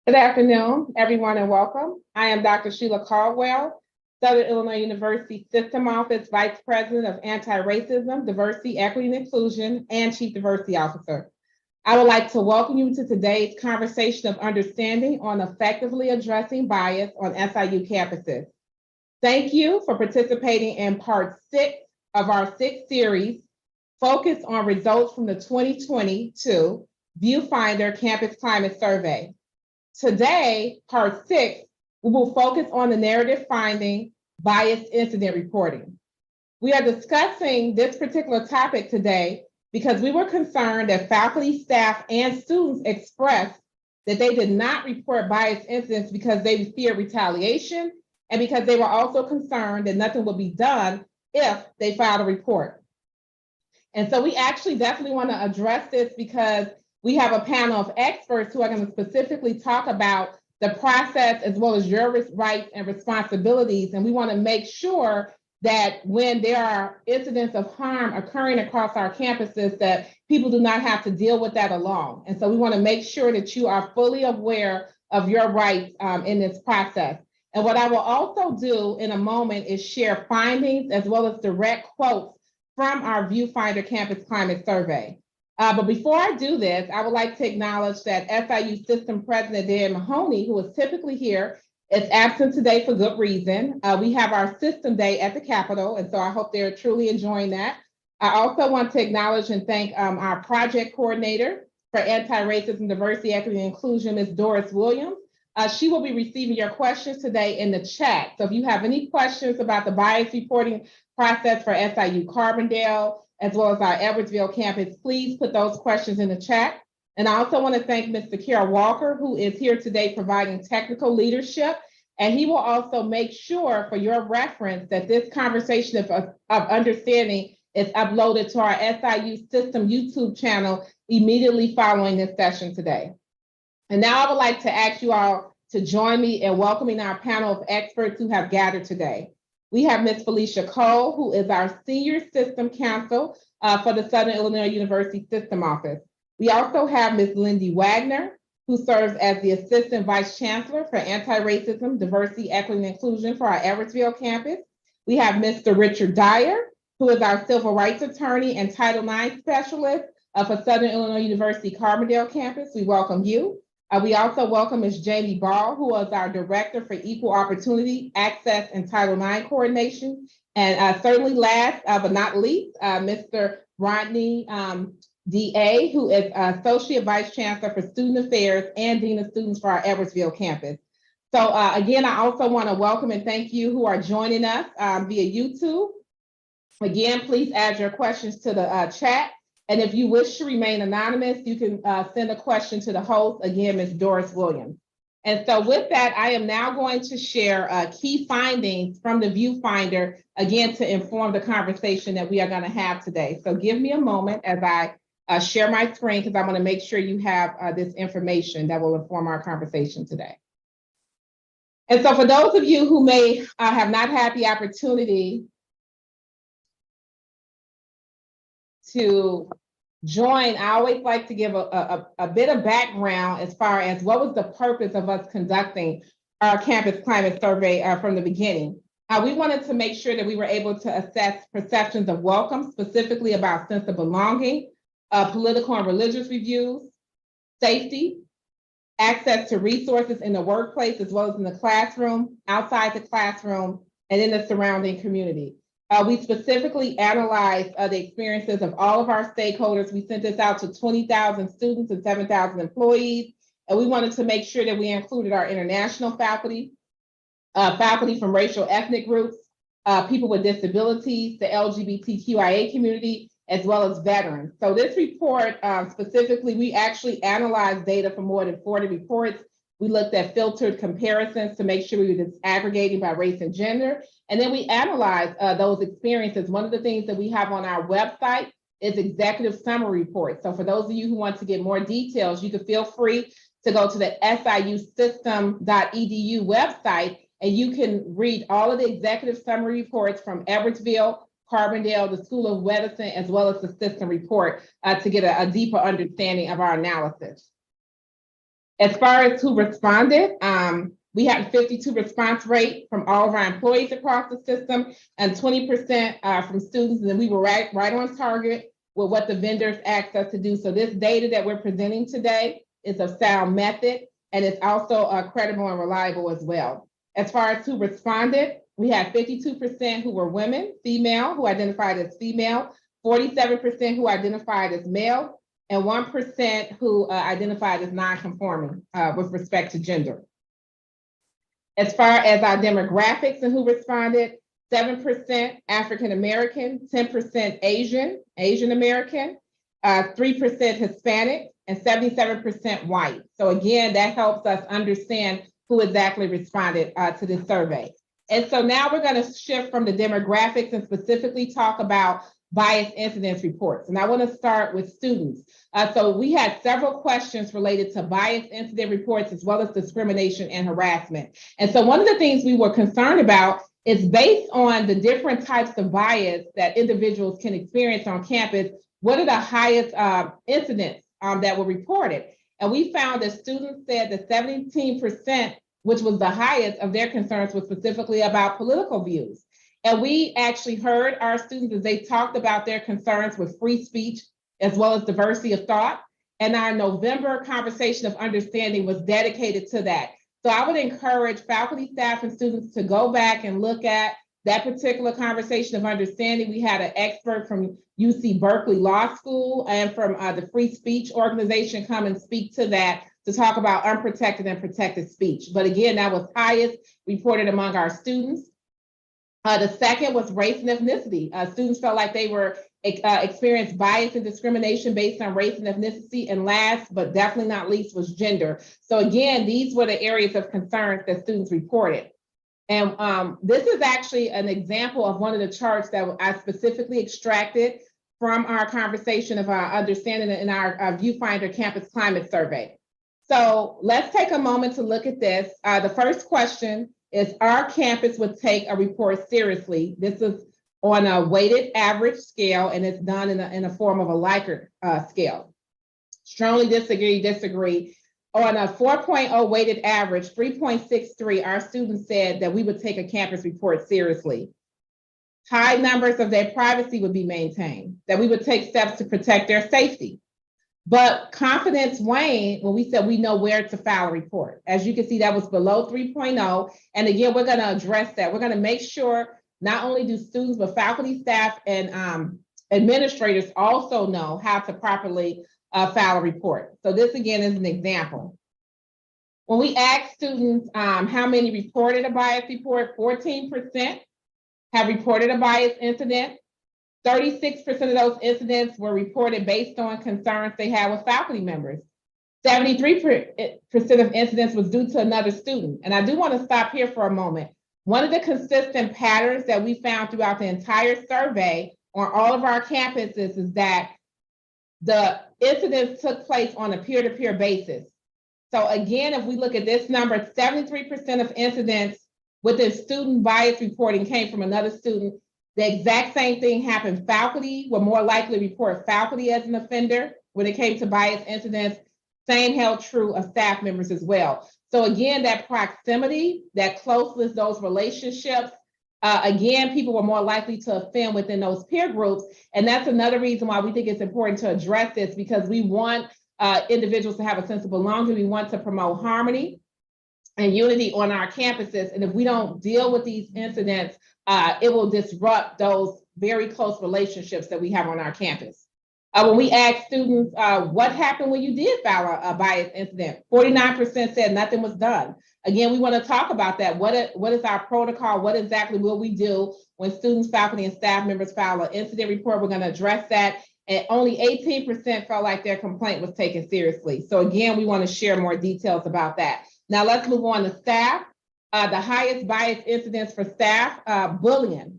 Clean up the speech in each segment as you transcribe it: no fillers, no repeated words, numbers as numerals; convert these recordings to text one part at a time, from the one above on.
Good afternoon, everyone, and welcome. I am Dr. Sheila Caldwell, Southern Illinois University System Office Vice President of Anti-Racism, Diversity, Equity, and Inclusion, and Chief Diversity Officer. I would like to welcome you to today's conversation of understanding on effectively addressing bias on SIU campuses. Thank you for participating in part 6 of our 6th series, focused on results from the 2022 Viewfinder Campus Climate Survey. Today, part 6, we will focus on the narrative finding bias incident reporting. We are discussing this particular topic today because we were concerned that faculty, staff, and students expressed that they did not report bias incidents because they feared retaliation and because they were also concerned that nothing would be done if they filed a report. And so we actually definitely want to address this because we have a panel of experts who are going to specifically talk about the process as well as your rights and responsibilities. And we want to make sure that when there are incidents of harm occurring across our campuses, that people do not have to deal with that alone. And so we want to make sure that you are fully aware of your rights in this process. And what I will also do in a moment is share findings as well as direct quotes from our Viewfinder Campus Climate Survey. But before I do this, I would like to acknowledge that SIU System President Dan Mahoney, who is typically here, is absent today for good reason. We have our System Day at the Capitol, and so I hope they're truly enjoying that. I also want to acknowledge and thank our project coordinator for anti-racism, diversity, equity, and inclusion, Ms. Doris Williams. She will be receiving your questions today in the chat. So if you have any questions about the bias reporting process for SIU Carbondale, as well as our Edwardsville campus, please put those questions in the chat. And I also want to thank Mr. Carol Walker, who is here today providing technical leadership. And he will also make sure for your reference that this conversation of understanding is uploaded to our SIU System YouTube channel immediately following this session today. And now I would like to ask you all to join me in welcoming our panel of experts who have gathered today. We have Ms. Felicia Cole, who is our Senior System Counsel for the Southern Illinois University System Office. We also have Ms. Lindy Wagner, who serves as the Assistant Vice Chancellor for Anti-Racism, Diversity, Equity, and Inclusion for our Edwardsville campus. We have Mr. Richard Dyer, who is our Civil Rights Attorney and Title IX Specialist for Southern Illinois University Carbondale campus. We welcome you. We also welcome Ms. Jamie Ball, who is our Director for Equal Opportunity, Access, and Title IX Coordination. And certainly last but not least, Mr. Rodney D.A., who is Associate Vice Chancellor for Student Affairs and Dean of Students for our Edwardsville campus. So again, I also want to welcome and thank you who are joining us via YouTube. Again, please add your questions to the chat. And if you wish to remain anonymous, you can send a question to the host, again, Ms. Doris Williams. And so with that, I am now going to share key findings from the Viewfinder, again, to inform the conversation that we are going to have today. So give me a moment as I share my screen, because I want to make sure you have this information that will inform our conversation today. And so for those of you who may have not had the opportunity to join, I always like to give a bit of background as far as what was the purpose of us conducting our campus climate survey from the beginning. We wanted to make sure that we were able to assess perceptions of welcome, specifically about sense of belonging, political and religious reviews, safety, access to resources in the workplace, as well as in the classroom, outside the classroom, and in the surrounding community. We specifically analyzed the experiences of all of our stakeholders. We sent this out to 20,000 students and 7,000 employees, and we wanted to make sure that we included our international faculty, faculty from racial ethnic groups, people with disabilities, the LGBTQIA community, as well as veterans. So this report specifically, we actually analyzed data from more than 40 reports. We looked at filtered comparisons to make sure we were disaggregating by race and gender. And then we analyzed those experiences. One of the things that we have on our website is executive summary reports. So for those of you who want to get more details, you can feel free to go to the siusystem.edu website, and you can read all of the executive summary reports from Edwardsville, Carbondale, the School of Medicine, as well as the system report to get a deeper understanding of our analysis. As far as who responded, we had a 52 response rate from all of our employees across the system and 20% from students, and we were right on target with what the vendors asked us to do. So this data that we're presenting today is a sound method, and it's also credible and reliable as well. As far as who responded, we had 52% who were women, female, who identified as female, 47% who identified as male, and 1% who identified as non-conforming with respect to gender. As far as our demographics and who responded, 7% African American, 10% Asian American, 3% Hispanic, and 77% white. So again, that helps us understand who exactly responded to this survey. And so now we're going to shift from the demographics and specifically talk about bias incidence reports. And I want to start with students. So we had several questions related to bias incident reports as well as discrimination and harassment. And so one of the things we were concerned about is based on the different types of bias that individuals can experience on campus, what are the highest incidents that were reported? And we found that students said that 17%, which was the highest of their concerns, was specifically about political views. And we actually heard our students as they talked about their concerns with free speech as well as diversity of thought. And our November conversation of understanding was dedicated to that. So I would encourage faculty, staff, and students to go back and look at that particular conversation of understanding. We had an expert from UC Berkeley Law School and from the Free Speech Organization come and speak to that to talk about unprotected and protected speech. But again, that was highest reported among our students. The second was race and ethnicity. Students felt like they were experienced bias and discrimination based on race and ethnicity. And last, but definitely not least, was gender. So again, these were the areas of concerns that students reported. And this is actually an example of one of the charts that I specifically extracted from our conversation of our understanding in our Viewfinder Campus Climate Survey. So let's take a moment to look at this. The first question is, our campus would take a report seriously. This is on a weighted average scale, and it's done in a form of a Likert scale. Strongly disagree. On a 4.0 weighted average, 3.63, our students said that we would take a campus report seriously. High numbers of their privacy would be maintained, that we would take steps to protect their safety. But confidence waned when we said we know where to file a report. As you can see, that was below 3.0. And again, we're going to address that. We're going to make sure not only do students, but faculty, staff, and administrators also know how to properly file a report. So this again is an example. When we asked students how many reported a bias report, 14% have reported a bias incident. 36% of those incidents were reported based on concerns they had with faculty members. 73% of incidents was due to another student. And I do want to stop here for a moment. One of the consistent patterns that we found throughout the entire survey on all of our campuses is that the incidents took place on a peer-to-peer basis. So again, if we look at this number, 73% of incidents with the student bias reporting came from another student. The exact same thing happened. Faculty were more likely to report faculty as an offender when it came to bias incidents. Same held true of staff members as well. So again, that proximity, that closeness, those relationships, again, people were more likely to offend within those peer groups. And that's another reason why we think it's important to address this, because we want individuals to have a sense of belonging. We want to promote harmony and unity on our campuses. And if we don't deal with these incidents, it will disrupt those very close relationships that we have on our campus. When we asked students, what happened when you did file a bias incident? 49% said nothing was done. Again, we want to talk about that. What is our protocol? What exactly will we do when students, faculty, and staff members file an incident report? We're going to address that. And only 18% felt like their complaint was taken seriously. So again, we want to share more details about that. Now let's move on to staff. The highest bias incidents for staff, bullying.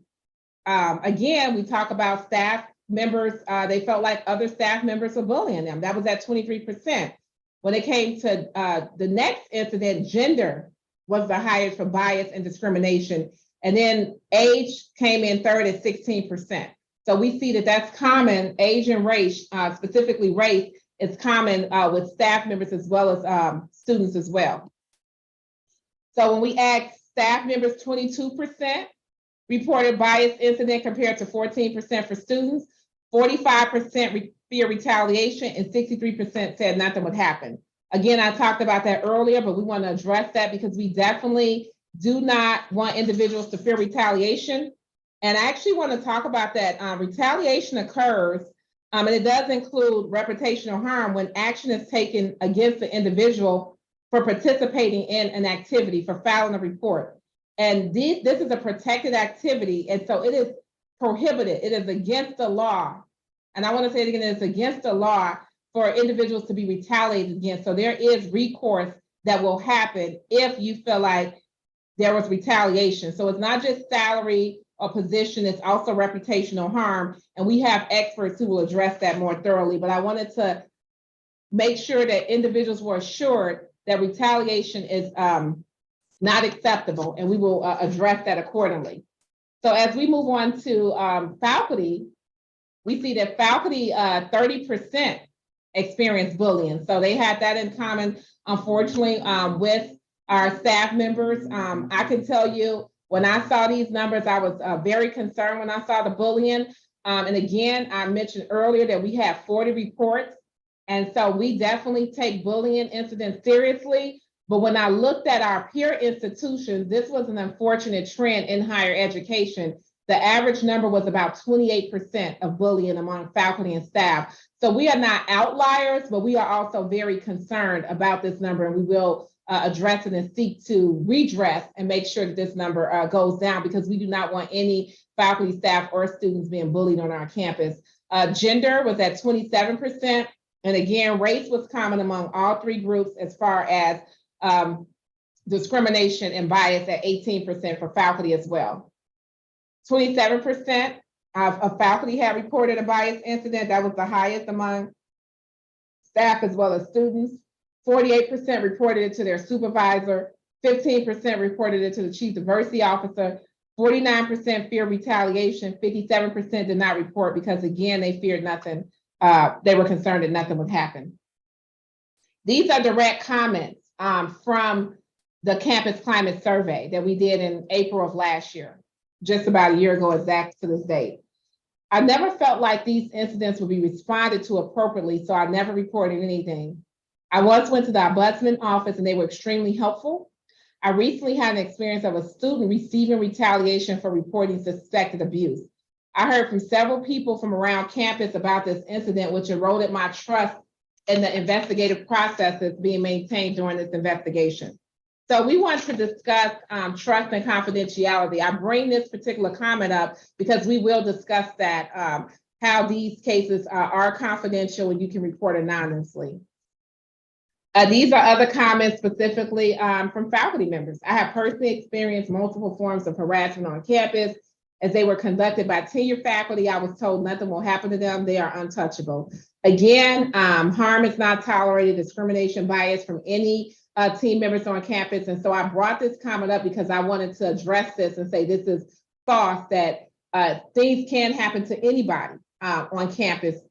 Again, we talk about staff members, they felt like other staff members were bullying them. That was at 23%. When it came to the next incident, gender was the highest for bias and discrimination. And then age came in third at 16%. So we see that that's common. Age and race, specifically race, It's common with staff members as well as students as well. So when we ask staff members, 22% reported bias incident compared to 14% for students, 45% fear retaliation, and 63% said nothing would happen. Again, I talked about that earlier, but we want to address that because we definitely do not want individuals to fear retaliation. And I actually want to talk about that. Retaliation occurs, and it does include reputational harm when action is taken against the individual for participating in an activity, for filing a report. And this is a protected activity, and so it is prohibited. It is against the law. And I want to say it again, it's against the law for individuals to be retaliated against. So there is recourse that will happen if you feel like there was retaliation. So it's not just salary or position, it's also reputational harm. And we have experts who will address that more thoroughly. But I wanted to make sure that individuals were assured that retaliation is not acceptable, and we will address that accordingly. So as we move on to faculty, we see that faculty, 30% experienced bullying. So they had that in common, unfortunately, with our staff members. I can tell you, when I saw these numbers, I was very concerned when I saw the bullying. And again, I mentioned earlier that we have 40 reports. And so we definitely take bullying incidents seriously. But when I looked at our peer institutions, this was an unfortunate trend in higher education. The average number was about 28% of bullying among faculty and staff. So we are not outliers, but we are also very concerned about this number, and we will address it and seek to redress and make sure that this number goes down, because we do not want any faculty, staff, or students being bullied on our campus. Gender was at 27%. And again, race was common among all three groups as far as discrimination and bias at 18% for faculty as well. 27% of faculty had reported a bias incident. That was the highest among staff as well as students. 48% reported it to their supervisor. 15% reported it to the chief diversity officer. 49% feared retaliation. 57% did not report because, again, they feared nothing. They were concerned that nothing would happen. These are direct comments from the campus climate survey that we did in April of last year, just about a year ago exact to this date. I never felt like these incidents would be responded to appropriately, so I never reported anything. I once went to the ombudsman office and they were extremely helpful. I recently had an experience of a student receiving retaliation for reporting suspected abuse. I heard from several people from around campus about this incident, which eroded my trust in the investigative processes being maintained during this investigation. So we want to discuss trust and confidentiality. I bring this particular comment up because we will discuss that, how these cases are confidential and you can report anonymously. These are other comments specifically from faculty members. I have personally experienced multiple forms of harassment on campus. As they were conducted by tenured faculty, I was told nothing will happen to them. They are untouchable. Again, harm is not tolerated, discrimination, bias from any team members on campus. And so I brought this comment up because I wanted to address this and say this is false, that things can happen to anybody on campus,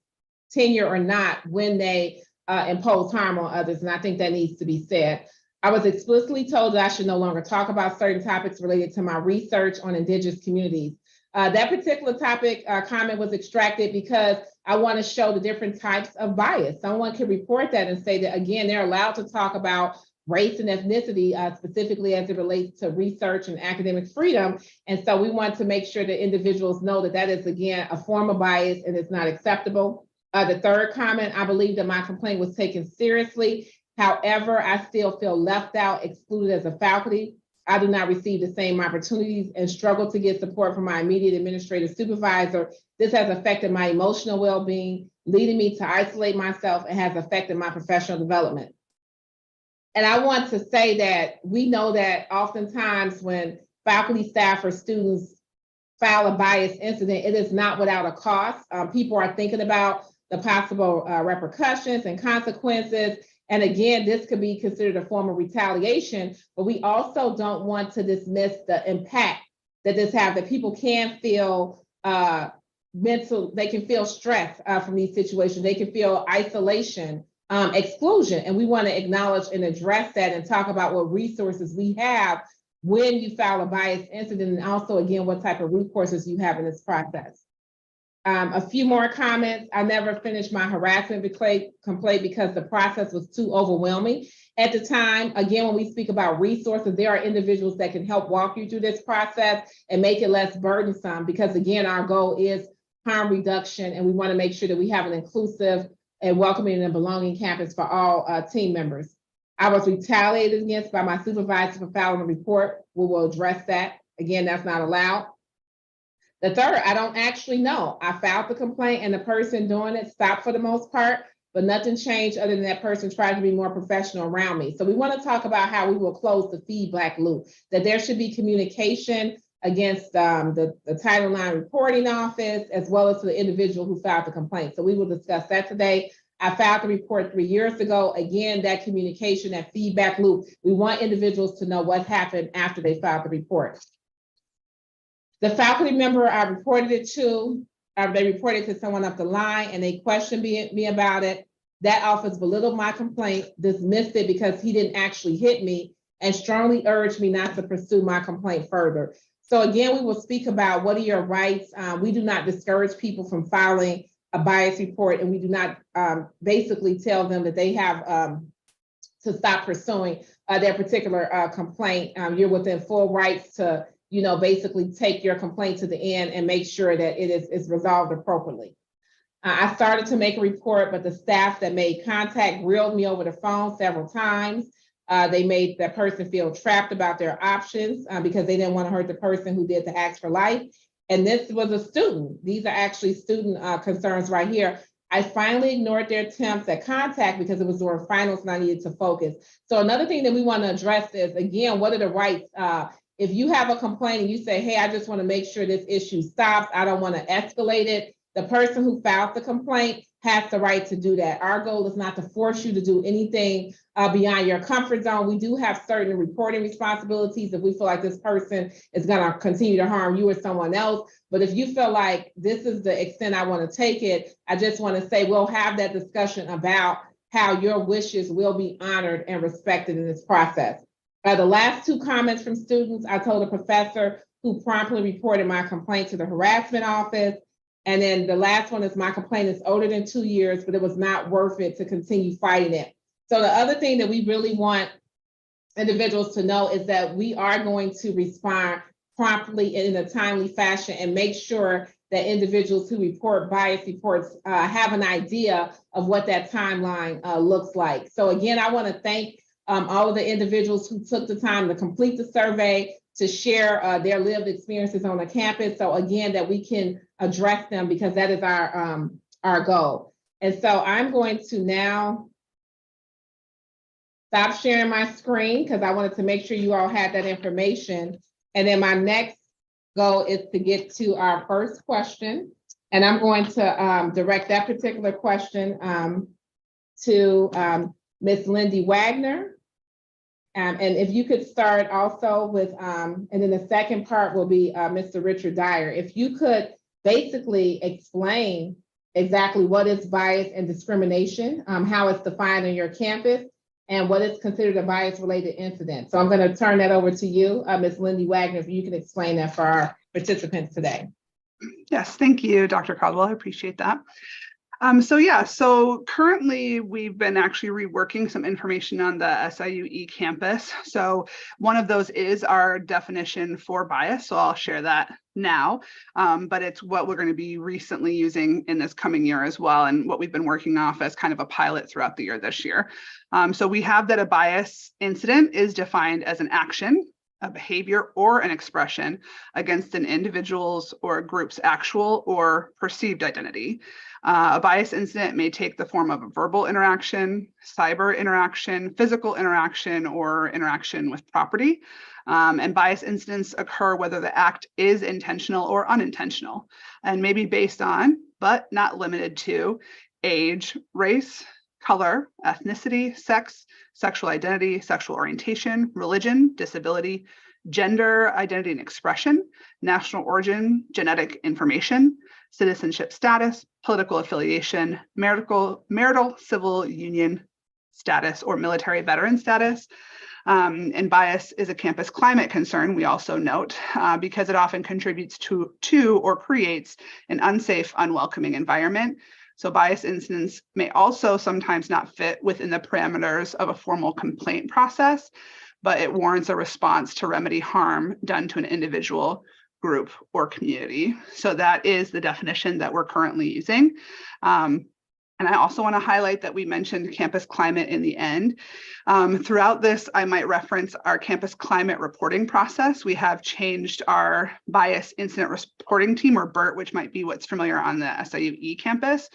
tenure or not, when they impose harm on others. And I think that needs to be said. I was explicitly told that I should no longer talk about certain topics related to my research on Indigenous communities. That particular topic comment was extracted because I want to show the different types of bias. Someone can report that and say that, again, they're allowed to talk about race and ethnicity, specifically as it relates to research and academic freedom. And so we want to make sure that individuals know that that is, again, a form of bias and it's not acceptable. The third comment, I believe that my complaint was taken seriously. However, I still feel left out, excluded as a faculty. I do not receive the same opportunities and struggle to get support from my immediate administrative supervisor. This has affected my emotional well-being, leading me to isolate myself, and has affected my professional development. And I want to say that we know that oftentimes when faculty, staff, or students file a bias incident, it is not without a cost. People are thinking about the possible repercussions and consequences. And again, this could be considered a form of retaliation, but we also don't want to dismiss the impact that this has, that people can feel they can feel stress from these situations. They can feel isolation, exclusion. And we want to acknowledge and address that and talk about what resources we have when you file a bias incident, and also, again, what type of recourses you have in this process. A few more comments. I never finished my harassment complaint because the process was too overwhelming at the time. Again, when we speak about resources, there are individuals that can help walk you through this process and make it less burdensome, because again, our goal is harm reduction, and we want to make sure that we have an inclusive and welcoming and belonging campus for all team members. I was retaliated against by my supervisor for filing a report. We will address that. Again, that's not allowed. The third, I don't actually know. I filed the complaint and the person doing it stopped for the most part, but nothing changed other than that person tried to be more professional around me. So we want to talk about how we will close the feedback loop, that there should be communication against the Title IX reporting office, as well as to the individual who filed the complaint. So we will discuss that today. I filed the report 3 years ago. Again, that communication, that feedback loop, we want individuals to know what happened after they filed the report. The faculty member I reported it to, they reported to someone up the line and they questioned me about it. That office belittled my complaint, dismissed it because he didn't actually hit me, and strongly urged me not to pursue my complaint further. So again, we will speak about what are your rights. We do not discourage people from filing a bias report, and we do not basically tell them that they have to stop pursuing their particular complaint. You're within full rights to basically take your complaint to the end and make sure that it is resolved appropriately. I started to make a report, but the staff that made contact grilled me over the phone several times. They made that person feel trapped about their options because they didn't want to hurt the person who did the acts for life. And this was a student. These are actually student concerns right here. I finally ignored their attempts at contact because it was during finals and I needed to focus. So another thing that we want to address is, again, what are the rights? If you have a complaint and you say, hey, I just want to make sure this issue stops, I don't want to escalate it, the person who filed the complaint has the right to do that. Our goal is not to force you to do anything beyond your comfort zone. We do have certain reporting responsibilities if we feel like this person is going to continue to harm you or someone else. But if you feel like this is the extent I want to take it, I just want to say we'll have that discussion about how your wishes will be honored and respected in this process. The last 2 comments from students, I told a professor who promptly reported my complaint to the harassment office. And then the last one is, my complaint is older than 2 years, but it was not worth it to continue fighting it. So the other thing that we really want individuals to know is that we are going to respond promptly in a timely fashion and make sure that individuals who report bias reports have an idea of what that timeline looks like. So again, I want to thank all of the individuals who took the time to complete the survey, to share their lived experiences on the campus. So again, that we can address them, because that is our goal. And so I'm going to now stop sharing my screen because I wanted to make sure you all had that information. And then my next goal is to get to our first question. And I'm going to direct that particular question to Ms. Lindy Wagner. And if you could start also with, and then the second part will be Mr. Richard Dyer. If you could basically explain exactly what is bias and discrimination, how it's defined on your campus, and what is considered a bias-related incident. So I'm going to turn that over to you, Ms. Lindy Wagner, if you can explain that for our participants today. Yes, thank you, Dr. Caldwell. I appreciate that. So currently we've been actually reworking some information on the SIU eCampus. So one of those is our definition for bias. So I'll share that now, but it's what we're going to be recently using in this coming year as well, and what we've been working off as kind of a pilot throughout the year this year. So we have that a bias incident is defined as an action, a behavior, or an expression against an individual's or a group's actual or perceived identity. A bias incident may take the form of a verbal interaction, cyber interaction, physical interaction, or interaction with property. And bias incidents occur whether the act is intentional or unintentional, and may be based on, but not limited to, age, race, color, ethnicity, sex, sexual identity, sexual orientation, religion, disability, gender identity and expression, national origin, genetic information, citizenship status, political affiliation, marital civil union status, or military veteran status. And bias is a campus climate concern, we also note, because it often contributes to or creates an unsafe, unwelcoming environment. So bias incidents may also sometimes not fit within the parameters of a formal complaint process, but it warrants a response to remedy harm done to an individual, group, or community. So that is the definition that we're currently using. And I also want to highlight that we mentioned campus climate in the end. Throughout this, I might reference our campus climate reporting process. We have changed our bias incident reporting team, or BIRT, which might be what's familiar on the SIU campus,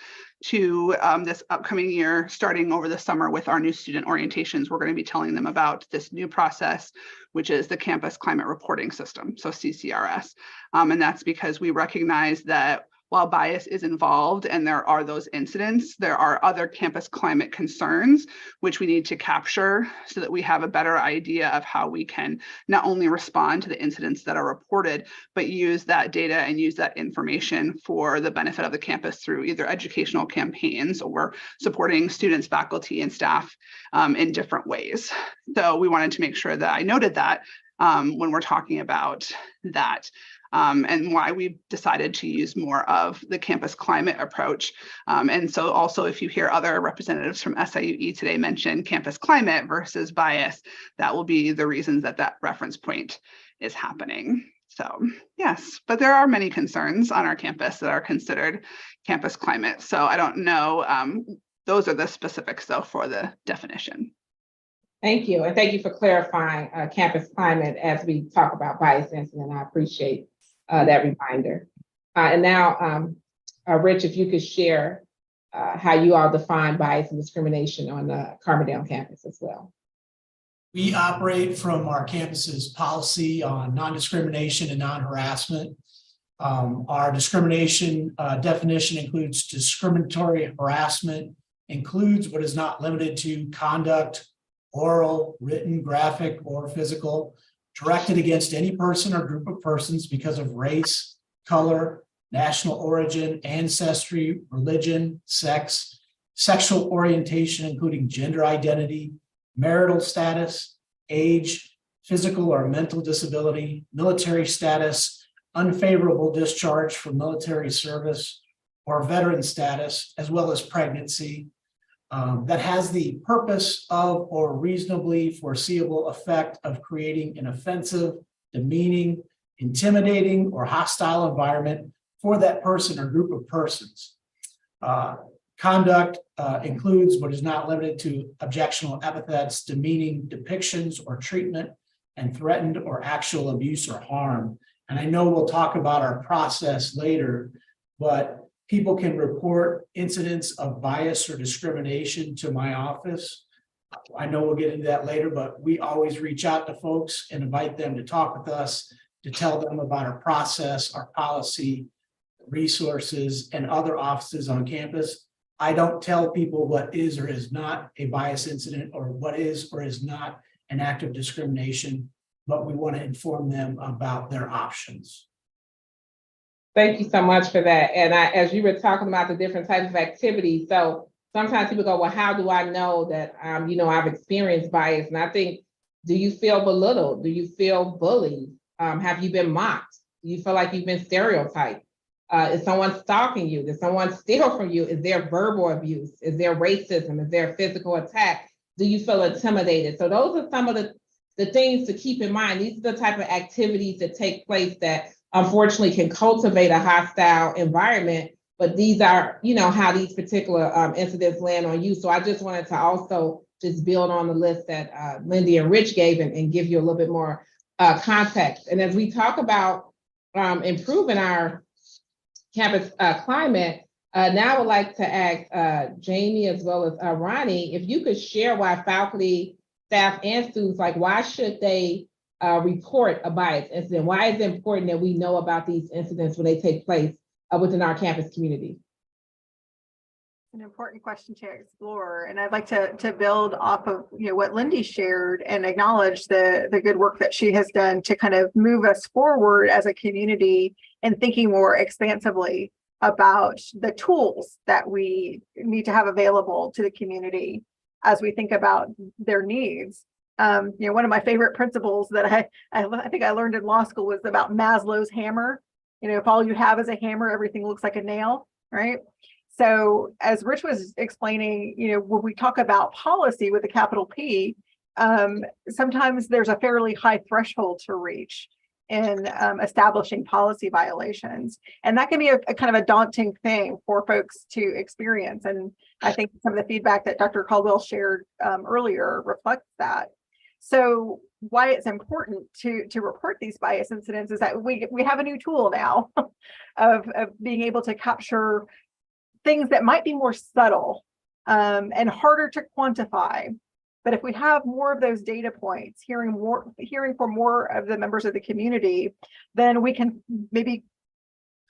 to this upcoming year, starting over the summer with our new student orientations. We're going to be telling them about this new process, which is the campus climate reporting system, so CCRS. And that's because we recognize that while bias is involved and there are those incidents, there are other campus climate concerns which we need to capture so that we have a better idea of how we can not only respond to the incidents that are reported, but use that data and use that information for the benefit of the campus through either educational campaigns or supporting students, faculty, and staff in different ways. So we wanted to make sure that I noted that when we're talking about that. And why we've decided to use more of the campus climate approach. And so also, if you hear other representatives from SIUE today mention campus climate versus bias, that will be the reasons that that reference point is happening. So yes, but there are many concerns on our campus that are considered campus climate. So I don't know, those are the specifics though for the definition. Thank you. And thank you for clarifying campus climate as we talk about bias incident. I appreciate that reminder. And now, Rich, if you could share how you all define bias and discrimination on the Carbondale campus as well. We operate from our campus's policy on non-discrimination and non-harassment. Our discrimination definition includes discriminatory harassment, includes but is not limited to conduct, oral, written, graphic, or physical, directed against any person or group of persons because of race, color, national origin, ancestry, religion, sex, sexual orientation, including gender identity, marital status, age, physical or mental disability, military status, unfavorable discharge from military service, or veteran status, as well as pregnancy, that has the purpose of or reasonably foreseeable effect of creating an offensive, demeaning, intimidating, or hostile environment for that person or group of persons. Conduct includes but is not limited to objectionable epithets, demeaning depictions or treatment, and threatened or actual abuse or harm. And I know we'll talk about our process later, but people can report incidents of bias or discrimination to my office. I know we'll get into that later, but we always reach out to folks and invite them to talk with us, to tell them about our process, our policy, resources, and other offices on campus. I don't tell people what is or is not a bias incident or what is or is not an act of discrimination, but we want to inform them about their options. Thank you so much for that. And as you were talking about the different types of activities, so sometimes people go, well, how do I know that, I've experienced bias? And I think, do you feel belittled? Do you feel bullied? Have you been mocked? Do you feel like you've been stereotyped? Is someone stalking you? Did someone steal from you? Is there verbal abuse? Is there racism? Is there physical attack? Do you feel intimidated? So those are some of the things to keep in mind. These are the type of activities that take place that unfortunately can cultivate a hostile environment, but these are, how these particular incidents land on you. So I just wanted to also just build on the list that Lindy and Rich gave and give you a little bit more context. And as we talk about improving our campus climate, now I would like to ask Jamie as well as Ronnie, if you could share why faculty, staff, and students, why should they report a bias incident? Why is it important that we know about these incidents when they take place within our campus community? An important question to explore, and I'd like to build off of what Lindy shared and acknowledge the good work that she has done to kind of move us forward as a community and thinking more expansively about the tools that we need to have available to the community as we think about their needs. One of my favorite principles that I think I learned in law school was about Maslow's hammer. If all you have is a hammer, everything looks like a nail, right? So as Rich was explaining, when we talk about policy with a capital P, sometimes there's a fairly high threshold to reach in establishing policy violations. And that can be a kind of a daunting thing for folks to experience. And I think some of the feedback that Dr. Caldwell shared earlier reflects that. So why it's important to report these bias incidents is that we have a new tool now of being able to capture things that might be more subtle and harder to quantify. But if we have more of those data points, hearing from more of the members of the community, then we can maybe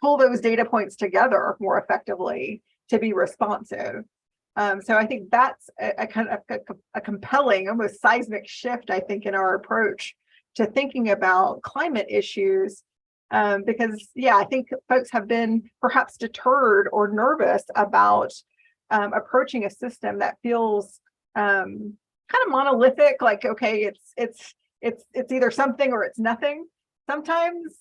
pull those data points together more effectively to be responsive. So I think that's a kind of a compelling, almost seismic shift, I think, in our approach to thinking about climate issues. Because, I think folks have been perhaps deterred or nervous about approaching a system that feels kind of monolithic, like, okay, it's either something or it's nothing. Sometimes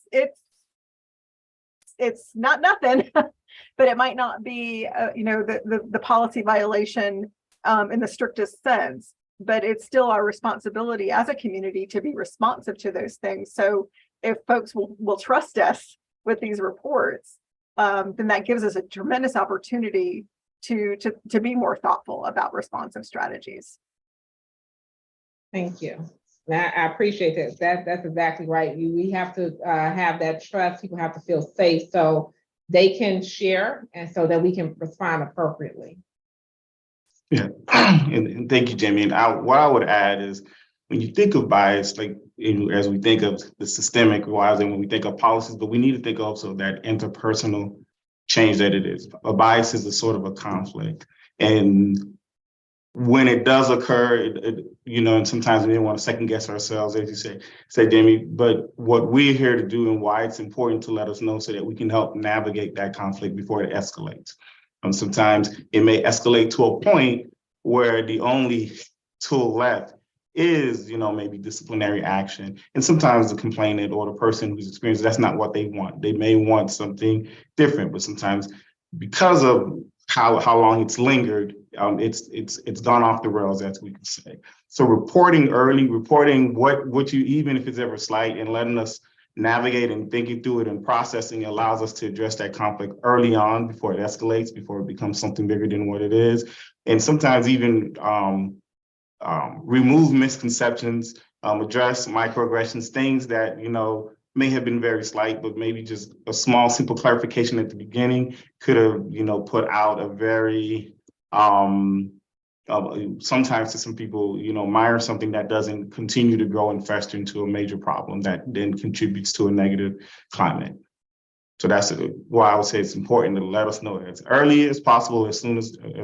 it's not nothing, but it might not be, the policy violation in the strictest sense, but it's still our responsibility as a community to be responsive to those things. So if folks will trust us with these reports, then that gives us a tremendous opportunity to be more thoughtful about responsive strategies. Thank you. I appreciate that. That's exactly right. We have to have that trust. People have to feel safe so they can share and so that we can respond appropriately. Yeah, and thank you, Jamie. And what I would add is when you think of bias, like as we think of the systemic wise, and when we think of policies, but we need to think also of that interpersonal change that it is. A bias is a sort of a conflict, and when it does occur, and sometimes we didn't want to second guess ourselves, as you say, Jamie, but what we're here to do and why it's important to let us know so that we can help navigate that conflict before it escalates. Sometimes it may escalate to a point where the only tool left is, maybe disciplinary action. And sometimes the complainant or the person who's experienced, that's not what they want. They may want something different, but sometimes because of how long it's lingered, it's gone off the rails, as we can say. So reporting early, reporting what you, even if it's ever slight, and letting us navigate and thinking through it and processing allows us to address that conflict early on before it escalates, before it becomes something bigger than what it is. And sometimes even remove misconceptions, address microaggressions, things that, may have been very slight, but maybe just a small, simple clarification at the beginning could have, put out a very, sometimes to some people, mire something that doesn't continue to grow and fester into a major problem that then contributes to a negative climate. So that's why I would say it's important to let us know as early as possible, as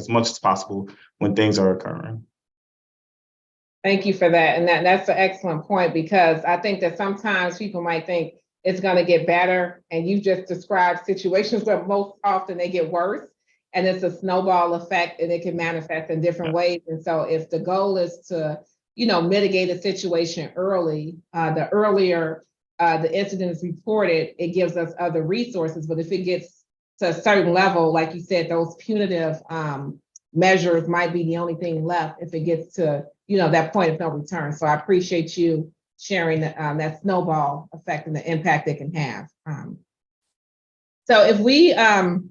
much as possible when things are occurring. Thank you for that. And that's an excellent point, because I think that sometimes people might think it's going to get better. And you just described situations where most often they get worse. And it's a snowball effect, and it can manifest in different ways. And so if the goal is to, mitigate a situation early, the earlier the incident is reported, it gives us other resources. But if it gets to a certain level, like you said, those punitive measures might be the only thing left if it gets to, that point of no return. So I appreciate you sharing that snowball effect and the impact it can have. So if we, and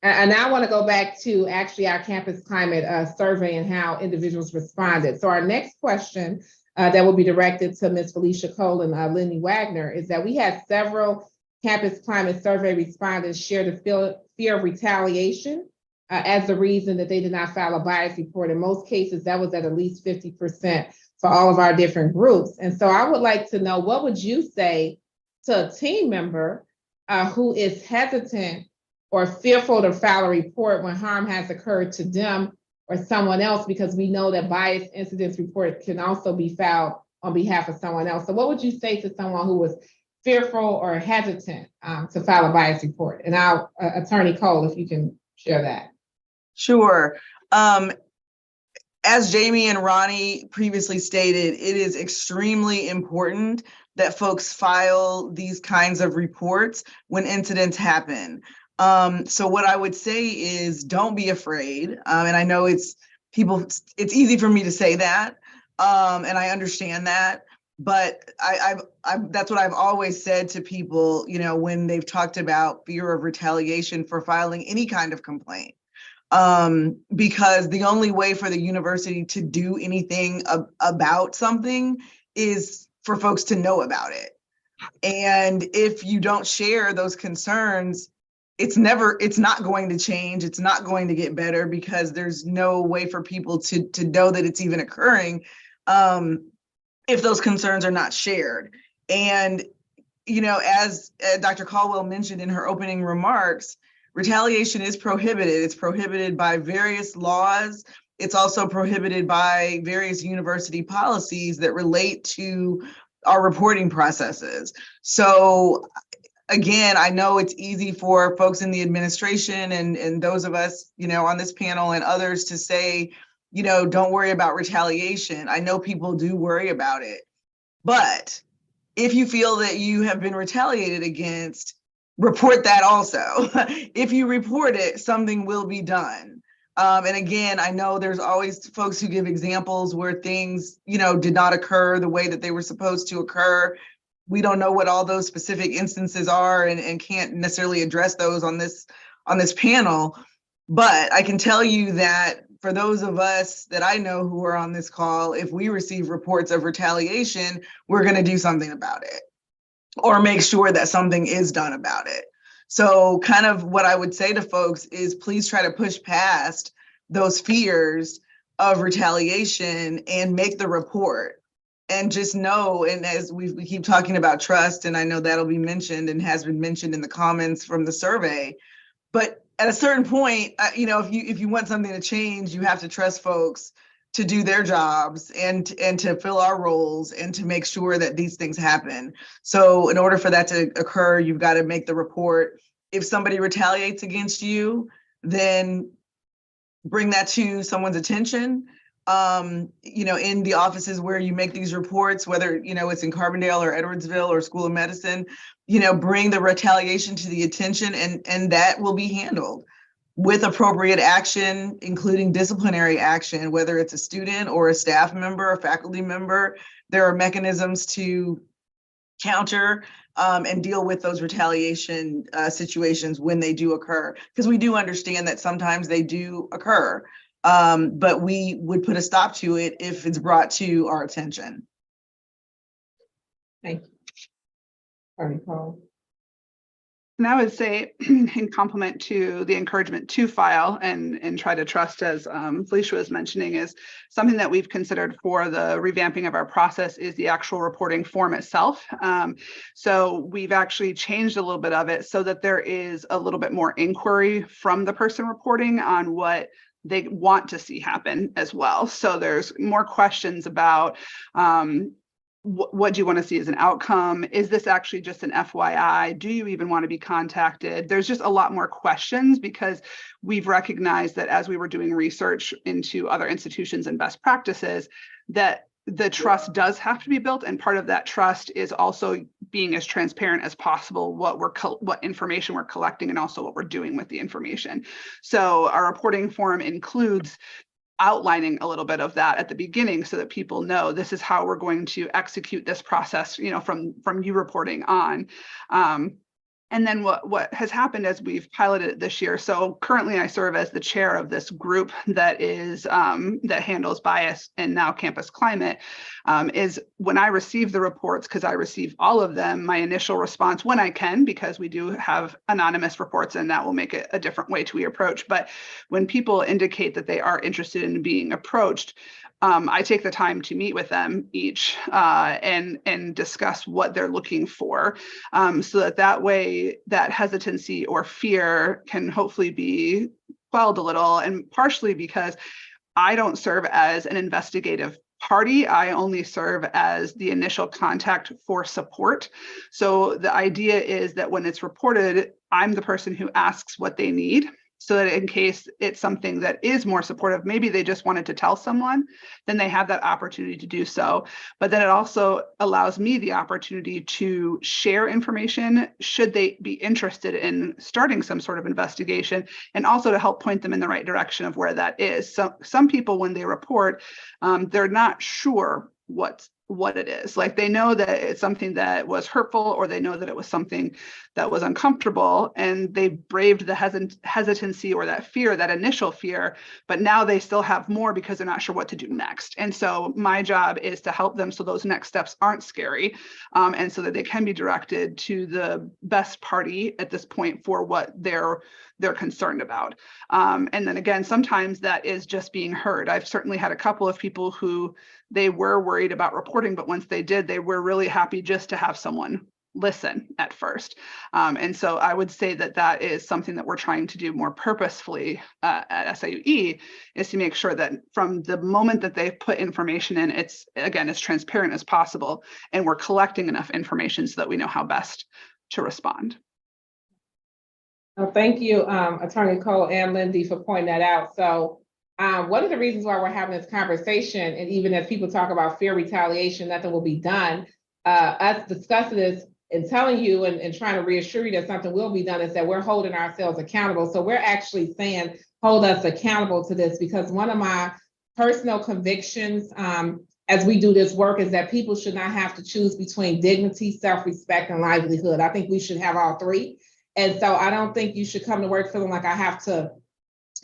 I want to go back to actually our campus climate survey and how individuals responded. So our next question that will be directed to Ms. Felicia Cole and Lindy Wagner is that we had several campus climate survey respondents share the fear of retaliation as the reason that they did not file a bias report. In most cases, that was at least 50% for all of our different groups. And so I would like to know, what would you say to a team member who is hesitant or fearful to file a report when harm has occurred to them or someone else, because we know that bias incidents report can also be filed on behalf of someone else. So what would you say to someone who was fearful or hesitant to file a bias report? And I'll, Attorney Cole, if you can share that. Sure. As Jamie and Ronnie previously stated, it is extremely important that folks file these kinds of reports when incidents happen. So what I would say is don't be afraid. And I know it's easy for me to say that. And I understand that. But that's what I've always said to people, you know, when they've talked about fear of retaliation for filing any kind of complaint. Because the only way for the university to do anything about something is for folks to know about it. And if you don't share those concerns, it's not going to change. It's not going to get better because there's no way for people to know that it's even occurring if those concerns are not shared. And, you know, as Dr. Caldwell mentioned in her opening remarks, retaliation is prohibited. It's prohibited by various laws. It's also prohibited by various university policies that relate to our reporting processes. So again, I know it's easy for folks in the administration and those of us, you know, on this panel and others to say, you know, don't worry about retaliation. I know people do worry about it. But if you feel that you have been retaliated against, report that also. If you report it, something will be done. And again, I know there's always folks who give examples where things, you know, did not occur the way that they were supposed to occur. We don't know what all those specific instances are and can't necessarily address those on this panel. But I can tell you that for those of us that I know who are on this call, if we receive reports of retaliation, we're going to do something about it or make sure that something is done about it. So kind of what I would say to folks is please try to push past those fears of retaliation and make the report. And just know, and as we keep talking about trust, and I know that'll be mentioned and has been mentioned in the comments from the survey, but at a certain point, you know, if you want something to change, you have to trust folks to do their jobs and to fill our roles and to make sure that these things happen. So in order for that to occur, you've got to make the report. If somebody retaliates against you, then bring that to someone's attention. You know, in the offices where you make these reports, whether, you know, it's in Carbondale or Edwardsville or School of Medicine, you know, bring the retaliation to the attention and that will be handled with appropriate action, including disciplinary action, whether it's a student or a staff member, a faculty member. There are mechanisms to counter and deal with those retaliation situations when they do occur, because we do understand that sometimes they do occur. But we would put a stop to it if it's brought to our attention. Thank you. Attorney Cole. And I would say, in complement to the encouragement to file and try to trust, as Felicia was mentioning, is something that we've considered for the revamping of our process is the actual reporting form itself. So we've actually changed a little bit of it so that there is a little bit more inquiry from the person reporting on what they want to see happen as well. So there's more questions about what do you want to see as an outcome? Is this actually just an FYI? Do you even want to be contacted? There's just a lot more questions because we've recognized that as we were doing research into other institutions and best practices, that the trust does have to be built, and part of that trust is also being as transparent as possible what information we're collecting and also what we're doing with the information. So our reporting form includes outlining a little bit of that at the beginning so that people know this is how we're going to execute this process, you know, from you reporting on. And then what has happened as we've piloted it this year. So currently I serve as the chair of this group that is that handles bias and now campus climate, is when I receive the reports, because I receive all of them, my initial response when I can, because we do have anonymous reports and that will make it a different way to approach. But when people indicate that they are interested in being approached, I take the time to meet with them each and discuss what they're looking for, so that way that hesitancy or fear can hopefully be quelled a little, and partially because I don't serve as an investigative party, I only serve as the initial contact for support. So the idea is that when it's reported, I'm the person who asks what they need, so that in case it's something that is more supportive, maybe they just wanted to tell someone, then they have that opportunity to do so. But then it also allows me the opportunity to share information should they be interested in starting some sort of investigation, and also to help point them in the right direction of where that is. So some people, when they report, they're not sure what it is. Like, they know that it's something that was hurtful, or they know that it was something that was uncomfortable, and they braved the hesitancy or that fear, that initial fear, but now they still have more because they're not sure what to do next. And so my job is to help them so those next steps aren't scary, and so that they can be directed to the best party at this point for what they're concerned about. And then again, sometimes that is just being heard. I've certainly had a couple of people who they were worried about reporting, but once they did, they were really happy just to have someone listen at first. And so I would say that that is something that we're trying to do more purposefully at SIUE, is to make sure that from the moment that they put information in, it's, again, as transparent as possible, and we're collecting enough information so that we know how best to respond. Well, thank you, Attorney Cole and Lindy, for pointing that out. So one of the reasons why we're having this conversation, and even as people talk about fear retaliation, nothing will be done, us discussing this and telling you and trying to reassure you that something will be done, is that we're holding ourselves accountable. So we're actually saying, hold us accountable to this, because one of my personal convictions as we do this work is that people should not have to choose between dignity, self-respect, and livelihood. I think we should have all three. And so I don't think you should come to work feeling like I have to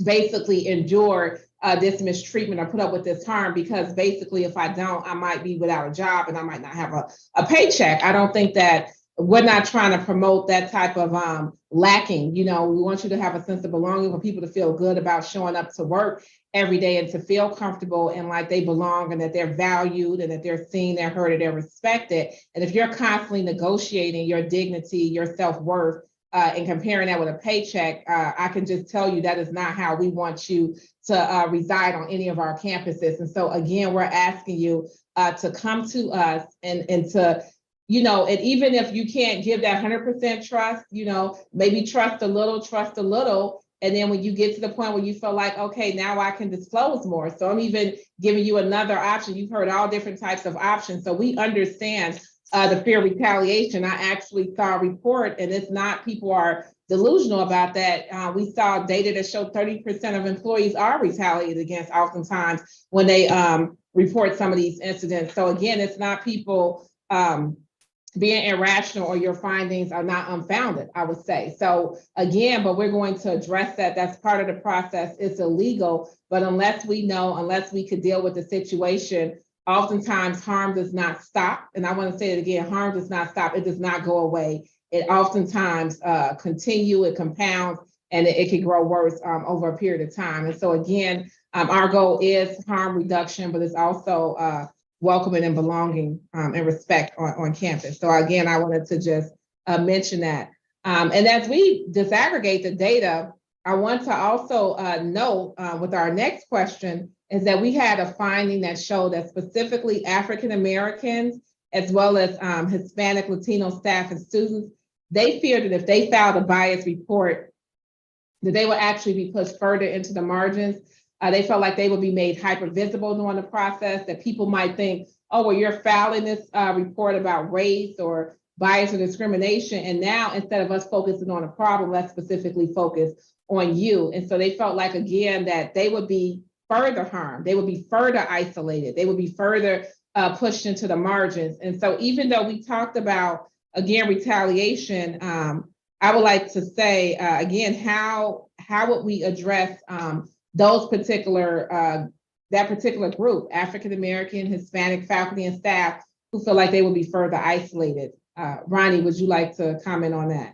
basically endure this mistreatment or put up with this harm, because basically if I don't, I might be without a job and I might not have a paycheck. I don't think that, we're not trying to promote that type of lacking. You know, we want you to have a sense of belonging, for people to feel good about showing up to work every day and to feel comfortable and like they belong and that they're valued and that they're seen, they're heard, and they're respected. And if you're constantly negotiating your dignity, your self-worth, and comparing that with a paycheck, I can just tell you that is not how we want you to reside on any of our campuses. And so again, we're asking you to come to us and to, you know, and even if you can't give that 100% trust, you know, maybe trust a little. And then when you get to the point where you feel like, okay, now I can disclose more. So I'm even giving you another option. You've heard all different types of options. So we understand the fear of retaliation. I actually saw a report, and it's not, people are delusional about that. We saw data that showed 30% of employees are retaliated against oftentimes when they report some of these incidents. So again, it's not people being irrational, or your findings are not unfounded, I would say. So again, but we're going to address that. That's part of the process. It's illegal, but unless we know, unless we could deal with the situation, oftentimes harm does not stop. And I want to say it again, harm does not stop. It does not go away. It oftentimes continue, it compounds, and it can grow worse over a period of time. And so again, our goal is harm reduction, but it's also welcoming and belonging and respect on campus. So again, I wanted to just mention that. And as we disaggregate the data, I want to also note with our next question is that we had a finding that showed that specifically African Americans, as well as Hispanic, Latino staff and students, they feared that if they filed a bias report, that they would actually be pushed further into the margins. They felt like they would be made hyper visible during the process, that people might think, oh, well, you're filing this report about race or bias or discrimination. And now instead of us focusing on a problem, let's specifically focus on you. And so they felt like, again, that they would be further harmed. They would be further isolated. They would be further pushed into the margins. And so even though we talked about, again, retaliation, I would like to say, again, how would we address those particular, that particular group, African American, Hispanic faculty and staff, who feel like they will be further isolated? Ronnie, would you like to comment on that?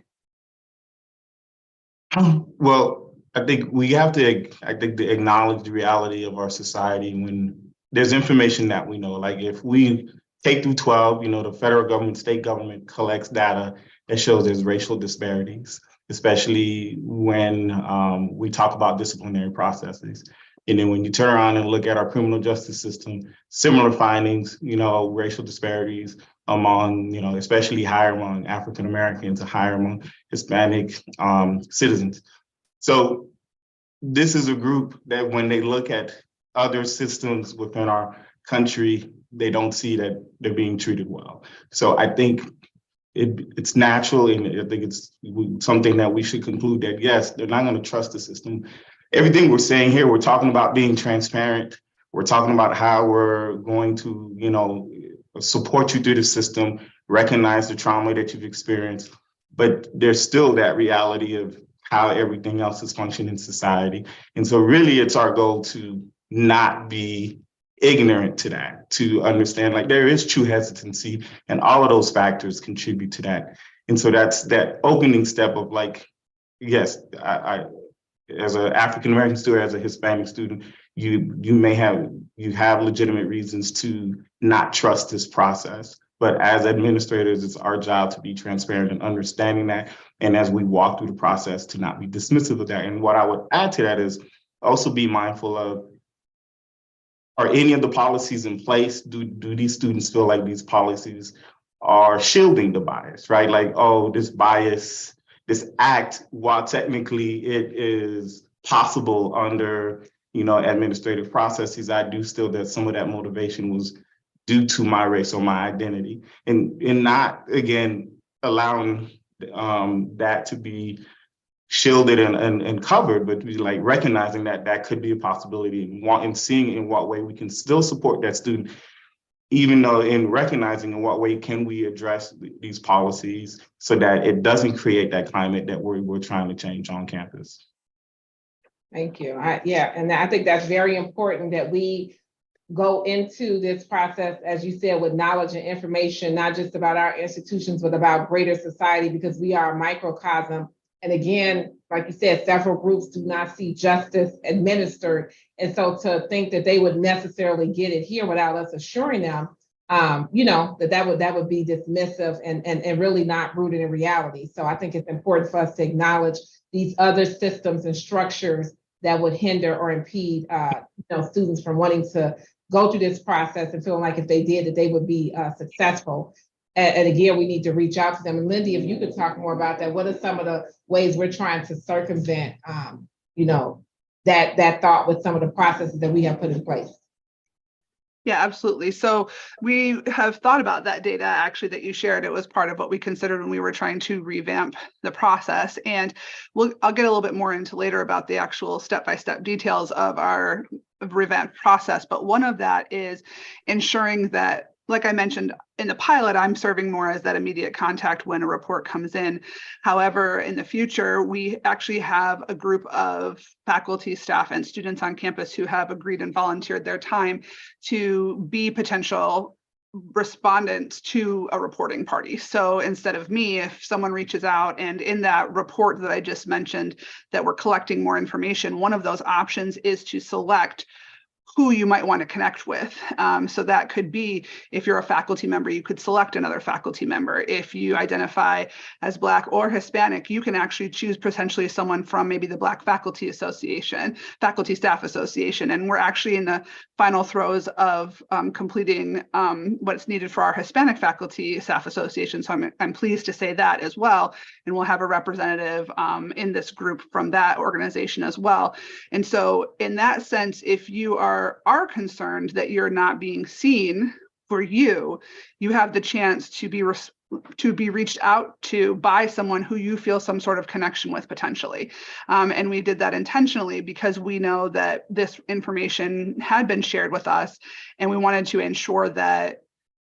Well, I think we have to, acknowledge the reality of our society when there's information that we know. Like if we K through 12, you know, the federal government, state government collects data that shows there's racial disparities, especially when we talk about disciplinary processes. And then when you turn around and look at our criminal justice system, similar findings, racial disparities among, especially higher among African Americans, higher among Hispanic citizens. So this is a group that when they look at other systems within our country, they don't see that they're being treated well. So I think it's natural, and I think it's something that we should conclude that, yes, they're not going to trust the system. Everything we're saying here, we're talking about being transparent. We're talking about how we're going to, support you through the system, recognize the trauma that you've experienced, but there's still that reality of how everything else is functioning in society. And so really it's our goal to not be ignorant to that, to understand like there is true hesitancy, and all of those factors contribute to that. And so that's that opening step of like, yes, I as an African American student, as a Hispanic student, you have legitimate reasons to not trust this process. But as administrators, it's our job to be transparent and understanding that. And as we walk through the process, to not be dismissive of that. And what I would add to that is also be mindful of, are any of the policies in place? Do these students feel like these policies are shielding the bias, right? Like, oh, this bias, this act, while technically it is possible under, administrative processes, I do still that some of that motivation was due to my race or my identity, and not, again, allowing that to be shielded and covered, but be like recognizing that that could be a possibility, and seeing in what way we can still support that student, even though in recognizing in what way can we address these policies so that it doesn't create that climate that we're trying to change on campus. Thank you. And I think that's very important that we go into this process, as you said, with knowledge and information, not just about our institutions, but about greater society, because we are a microcosm. And again, like you said, several groups do not see justice administered. And so to think that they would necessarily get it here without us assuring them, that would be dismissive and really not rooted in reality. So I think it's important for us to acknowledge these other systems and structures that would hinder or impede students from wanting to go through this process and feeling like if they did, that they would be successful. And again, we need to reach out to them. And Lindy, if you could talk more about that, what are some of the ways we're trying to circumvent, that thought with some of the processes that we have put in place? Yeah, absolutely. So we have thought about that data actually that you shared. It was part of what we considered when we were trying to revamp the process. And I'll get a little bit more into later about the actual step-by-step details of our revamped process. But one of that is ensuring that, like I mentioned in the pilot, I'm serving more as that immediate contact when a report comes in. However, in the future, we actually have a group of faculty, staff, and students on campus who have agreed and volunteered their time to be potential respondents to a reporting party. So instead of me, if someone reaches out and in that report that I just mentioned that we're collecting more information, one of those options is to select who you might want to connect with. So that could be, if you're a faculty member, you could select another faculty member. If you identify as Black or Hispanic, you can actually choose potentially someone from maybe the Black Faculty Association, Faculty Staff Association. And we're actually in the final throes of completing what's needed for our Hispanic Faculty Staff Association. So I'm pleased to say that as well. And we'll have a representative in this group from that organization as well. And so in that sense, if you are concerned that you're not being seen for you have the chance to be reached out to by someone who you feel some sort of connection with potentially. And we did that intentionally because we know that this information had been shared with us, and we wanted to ensure that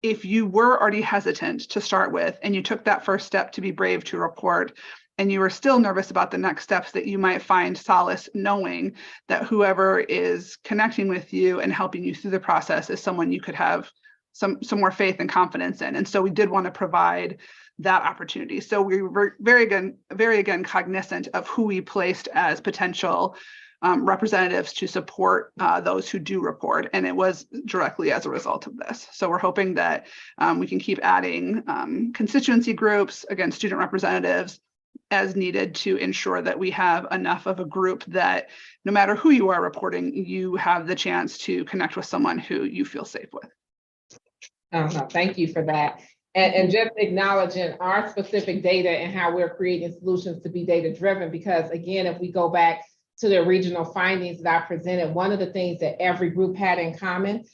if you were already hesitant to start with and you took that first step to be brave to report, and you are still nervous about the next steps, that you might find solace knowing that whoever is connecting with you and helping you through the process is someone you could have some more faith and confidence in. And so we did want to provide that opportunity. So we were very again cognizant of who we placed as potential representatives to support those who do report. And it was directly as a result of this. So we're hoping that we can keep adding constituency groups, again, student representatives, as needed to ensure that we have enough of a group that no matter who you are reporting, you have the chance to connect with someone who you feel safe with. No, thank you for that. And just acknowledging our specific data and how we're creating solutions to be data driven, because again, if we go back to the regional findings that I presented, one of the things that every group had in common,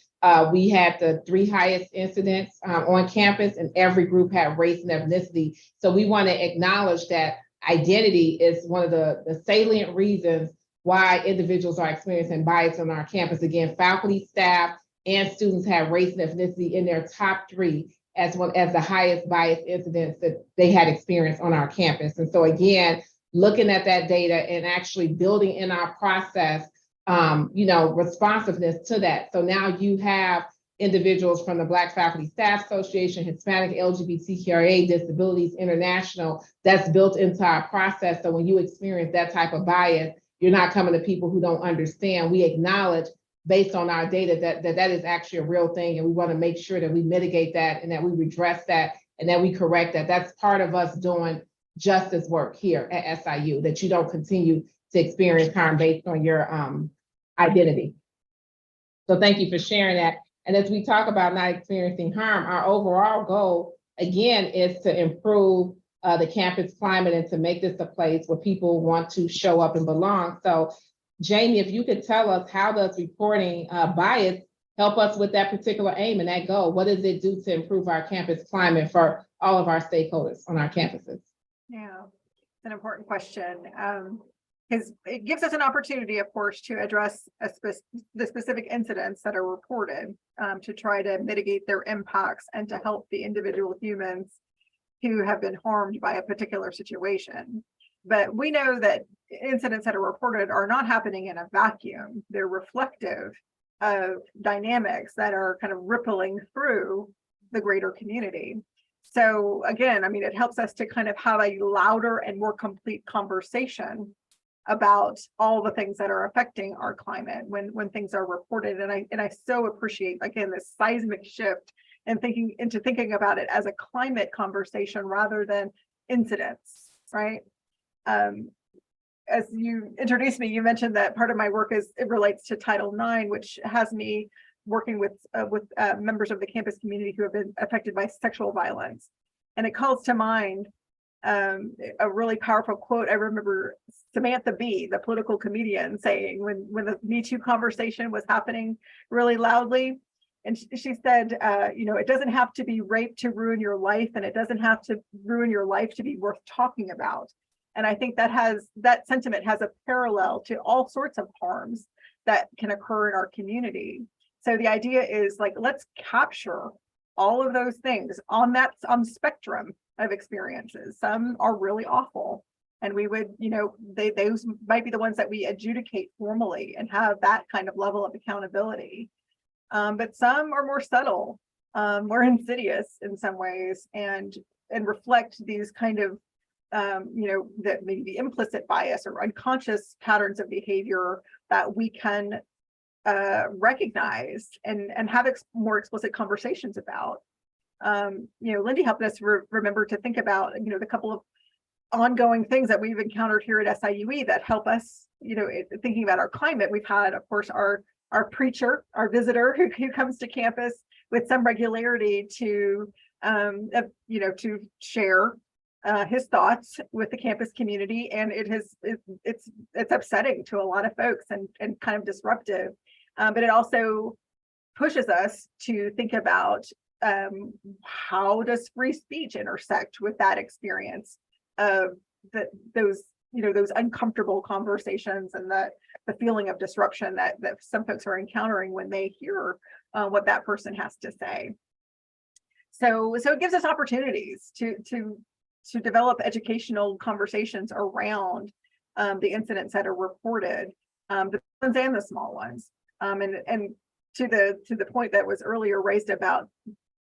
we had the 3 highest incidents on campus, and every group had race and ethnicity. So we want to acknowledge that identity is one of the salient reasons why individuals are experiencing bias on our campus. Again, faculty, staff, and students have race and ethnicity in their top 3 as well as the highest bias incidents that they had experienced on our campus. And so again, looking at that data and actually building in our process, responsiveness to that. So now you have individuals from the Black Faculty Staff Association, Hispanic, LGBTQIA, Disabilities International, that's built into our process. So when you experience that type of bias, you're not coming to people who don't understand. We acknowledge based on our data that is actually a real thing, and we want to make sure that we mitigate that and that we redress that and that we correct that. That's part of us doing justice work here at SIU, that you don't continue to experience harm based on your identity. So thank you for sharing that. And as we talk about not experiencing harm, our overall goal, again, is to improve the campus climate and to make this a place where people want to show up and belong. So Jamie, if you could tell us, how does reporting bias help us with that particular aim and that goal? What does it do to improve our campus climate for all of our stakeholders on our campuses? Yeah, it's an important question. Because it gives us an opportunity, of course, to address the specific incidents that are reported, to try to mitigate their impacts and to help the individual humans who have been harmed by a particular situation. But we know that incidents that are reported are not happening in a vacuum. They're reflective of dynamics that are kind of rippling through the greater community. So again, I mean, it helps us to kind of have a louder and more complete conversation about all the things that are affecting our climate when things are reported. And I so appreciate, again, this seismic shift and thinking about it as a climate conversation rather than incidents, right? As you introduced me, you mentioned that part of my work it relates to Title IX, which has me working with members of the campus community who have been affected by sexual violence. And it calls to mind a really powerful quote. I remember Samantha Bee, the political comedian, saying when the Me Too conversation was happening really loudly. And she said, it doesn't have to be rape to ruin your life, and it doesn't have to ruin your life to be worth talking about. And I think that sentiment has a parallel to all sorts of harms that can occur in our community. So the idea is like, let's capture all of those things on the spectrum of experiences. Some are really awful, and we would, those might be the ones that we adjudicate formally and have that kind of level of accountability. But some are more subtle, more insidious in some ways, and reflect these kind of that maybe the implicit bias or unconscious patterns of behavior that we can recognize and have more explicit conversations about. Lindy helped us remember to think about, the couple of ongoing things that we've encountered here at SIUE that help us, thinking about our climate. We've had, of course, our preacher, our visitor who comes to campus with some regularity to share his thoughts with the campus community, and it's upsetting to a lot of folks and kind of disruptive, but it also pushes us to think about how does free speech intersect with that experience of those uncomfortable conversations and the feeling of disruption that some folks are encountering when they hear what that person has to say. So it gives us opportunities to develop educational conversations around the incidents that are reported, the big ones and the small ones. And to the point that was earlier raised about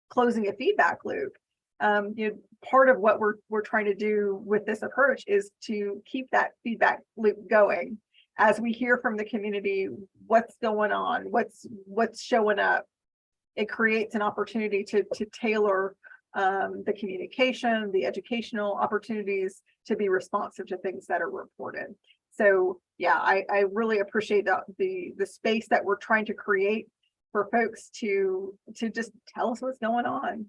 closing a feedback loop, part of what we're trying to do with this approach is to keep that feedback loop going as we hear from the community what's going on, what's showing up. It creates an opportunity to tailor the communication, the educational opportunities to be responsive to things that are reported. So yeah, I really appreciate the space that we're trying to create for folks to just tell us what's going on.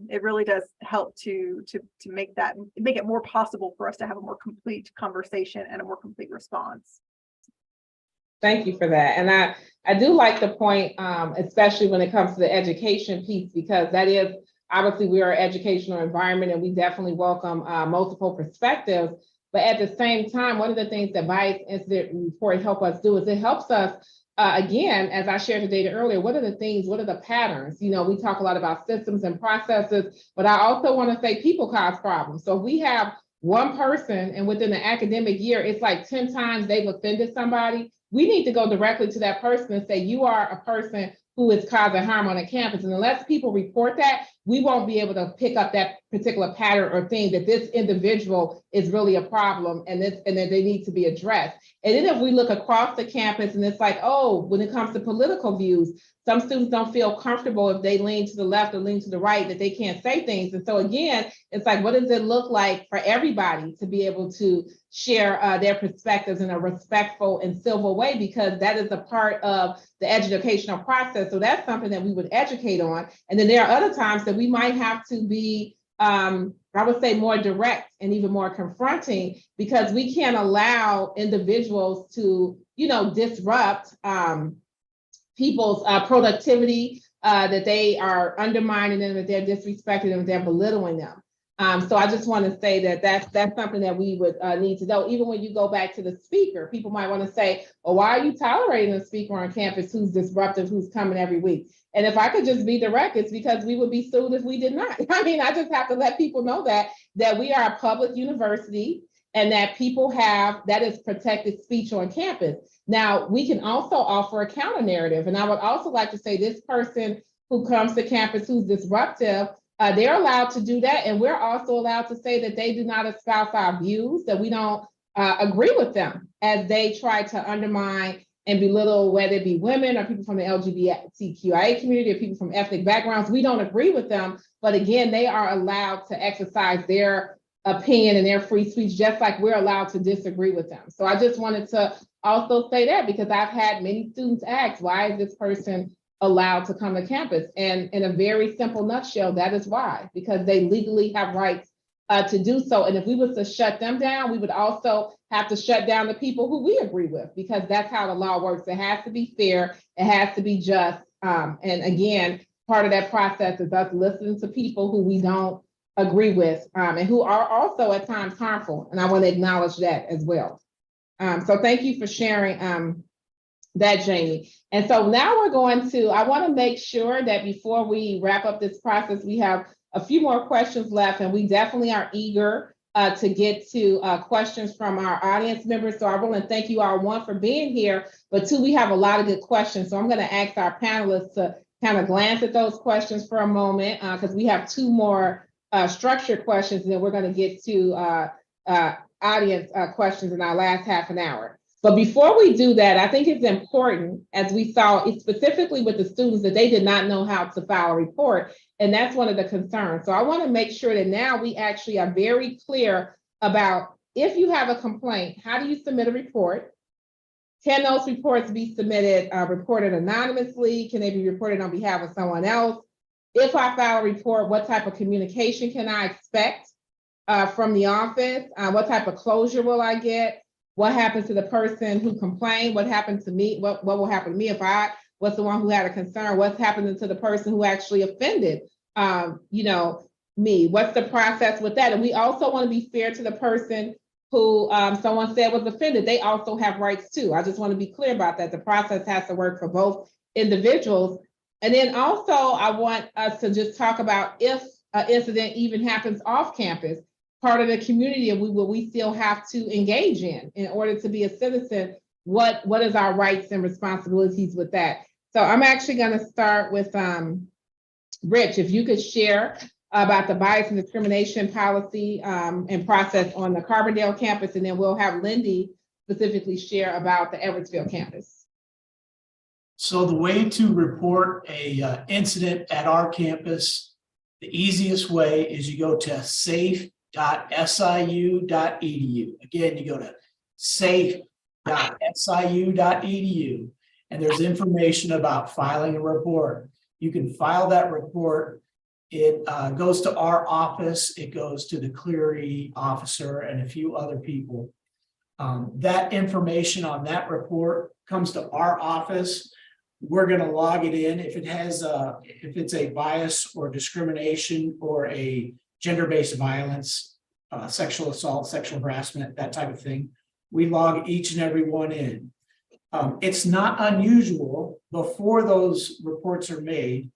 It really does help to make it more possible for us to have a more complete conversation and a more complete response. Thank you for that. And I do like the point, especially when it comes to the education piece, because that is, obviously we are an educational environment and we definitely welcome multiple perspectives. But at the same time, one of the things that Bias Incident Report help us do is it helps us, again, as I shared the data earlier, what are the patterns? You know, we talk a lot about systems and processes, but I also want to say people cause problems. So if we have one person and within the academic year, it's like 10 times they've offended somebody, we need to go directly to that person and say, you are a person who is causing harm on a campus. And unless people report that, we won't be able to pick up that particular pattern or thing that this individual is really a problem and that they need to be addressed. And then if we look across the campus and it's like, oh, when it comes to political views, some students don't feel comfortable if they lean to the left or lean to the right, that they can't say things. And so again, it's like, what does it look like for everybody to be able to share their perspectives in a respectful and civil way, because that is a part of the educational process. So that's something that we would educate on. And then there are other times that we might have to be, I would say, more direct and even more confronting, because we can't allow individuals to, you know, disrupt people's productivity, that they are undermining them, that they're disrespecting them, they're belittling them. So I just want to say that that's something that we would need to know. Even when you go back to the speaker, people might want to say, well, why are you tolerating a speaker on campus who's disruptive, who's coming every week? And if I could just be direct, it's because we would be sued if we did not. I mean, I just have to let people know that we are a public university and that people have, that is protected speech on campus. Now, we can also offer a counter narrative. And I would also like to say this person who comes to campus who's disruptive, they're allowed to do that. And we're also allowed to say that they do not espouse our views, that we don't agree with them as they try to undermine and belittle, whether it be women or people from the LGBTQIA community or people from ethnic backgrounds. We don't agree with them. But again, they are allowed to exercise their opinion and their free speech, just like we're allowed to disagree with them. So I just wanted to also say that, because I've had many students ask, why is this person allowed to come to campus? And in a very simple nutshell, that is why, because they legally have rights to do so. And if we were to shut them down, we would also have to shut down the people who we agree with, because that's how the law works. It has to be fair, it has to be just. And again, part of that process is us listening to people who we don't agree with, and who are also at times harmful. And I want to acknowledge that as well. So thank you for sharing that, Jamie. And so now we're going to, I want to make sure that before we wrap up this process, we have a few more questions left, and we definitely are eager to get to questions from our audience members. So I want to thank you all, one, for being here, but two, we have a lot of good questions. So I'm going to ask our panelists to kind of glance at those questions for a moment, because we have two more structured questions, and then we're going to get to audience questions in our last half an hour. But before we do that, I think it's important, as we saw specifically with the students, that they did not know how to file a report. And that's one of the concerns. So I want to make sure that now we actually are very clear about, if you have a complaint, how do you submit a report? Can those reports be submitted, reported anonymously? Can they be reported on behalf of someone else? If I file a report, what type of communication can I expect from the office? What type of closure will I get? What happens to the person who complained? What happened to me? What will happen to me if I was the one who had a concern? What's happening to the person who actually offended, me? What's the process with that? And we also want to be fair to the person who someone said was offended. They also have rights too. I just want to be clear about that. The process has to work for both individuals. And then also, I want us to just talk about, if an incident even happens off campus, part of the community and we still have to engage in order to be a citizen, what is our rights and responsibilities with that? So I'm actually going to start with Rich, if you could share about the bias and discrimination policy and process on the Carbondale campus, and then we'll have Lindy specifically share about the Edwardsville campus. So the way to report a incident at our campus, the easiest way is you go to safe-cpd.org. safe.siu.edu. Again, you go to safe.siu.edu, and there's information about filing a report. You can file that report. It goes to our office, it goes to the Clery officer and a few other people. That information on that report comes to our office. We're going to log it in. If it's a bias or discrimination or a gender-based violence, sexual assault, sexual harassment, that type of thing, we log each and every one in. It's not unusual before those reports are made.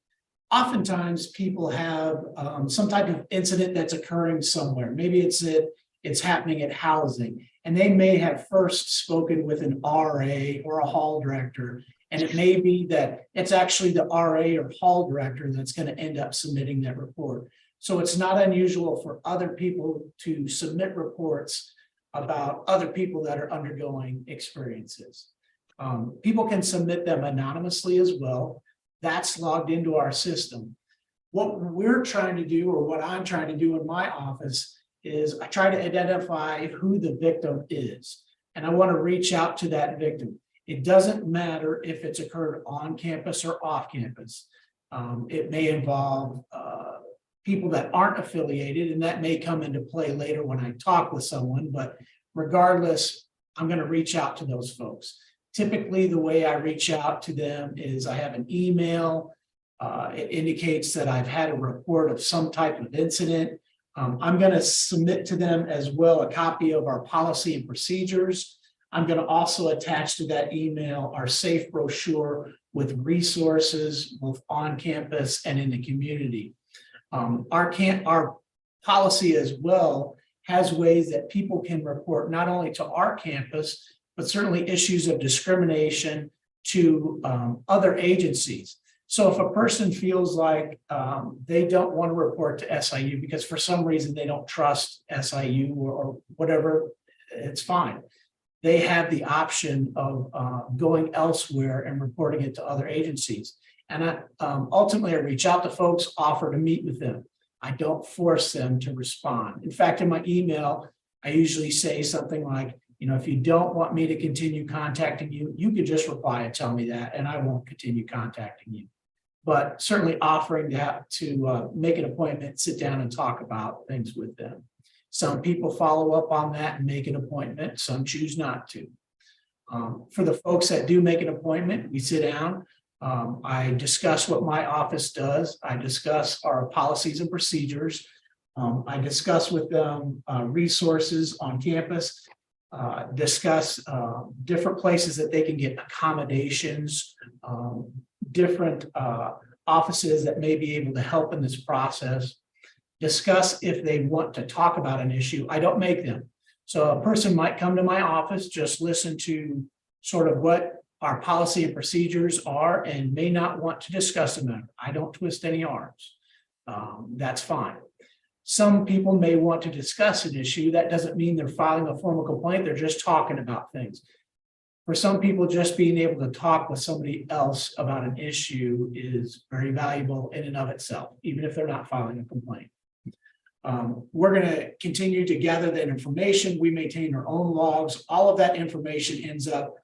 Oftentimes people have some type of incident that's occurring somewhere. Maybe it's happening at housing, and they may have first spoken with an RA or a hall director. And it may be that it's actually the RA or hall director that's going to end up submitting that report. So it's not unusual for other people to submit reports about other people that are undergoing experiences. People can submit them anonymously as well. That's logged into our system. What we're trying to do, or what I'm trying to do in my office, is I try to identify who the victim is. And I want to reach out to that victim. It doesn't matter if it's occurred on campus or off campus. It may involve people that aren't affiliated, and that may come into play later when I talk with someone, but regardless, I'm going to reach out to those folks. Typically, the way I reach out to them is I have an email. It indicates that I've had a report of some type of incident. I'm going to submit to them as well a copy of our policy and procedures. I'm going to also attach to that email our SAFE brochure with resources both on campus and in the community. Our policy as well has ways that people can report not only to our campus, but certainly issues of discrimination to other agencies. So if a person feels like they don't want to report to SIU because for some reason they don't trust SIU or whatever, it's fine. They have the option of going elsewhere and reporting it to other agencies. And ultimately, I reach out to folks, offer to meet with them. I don't force them to respond. In fact, in my email, I usually say something like, if you don't want me to continue contacting you, you could just reply and tell me that, and I won't continue contacting you. But certainly offering to make an appointment, sit down and talk about things with them. Some people follow up on that and make an appointment. Some choose not to. For the folks that do make an appointment, we sit down. I discuss what my office does. I discuss our policies and procedures. I discuss with them resources on campus, discuss different places that they can get accommodations, different offices that may be able to help in this process, discuss if they want to talk about an issue. I don't make them. So a person might come to my office, just listen to sort of what our policy and procedures are and may not want to discuss the matter. I don't twist any arms. That's fine. Some people may want to discuss an issue. That doesn't mean they're filing a formal complaint. They're just talking about things. For some people, just being able to talk with somebody else about an issue is very valuable in and of itself, even if they're not filing a complaint. We're going to continue to gather that information. We maintain our own logs. All of that information ends up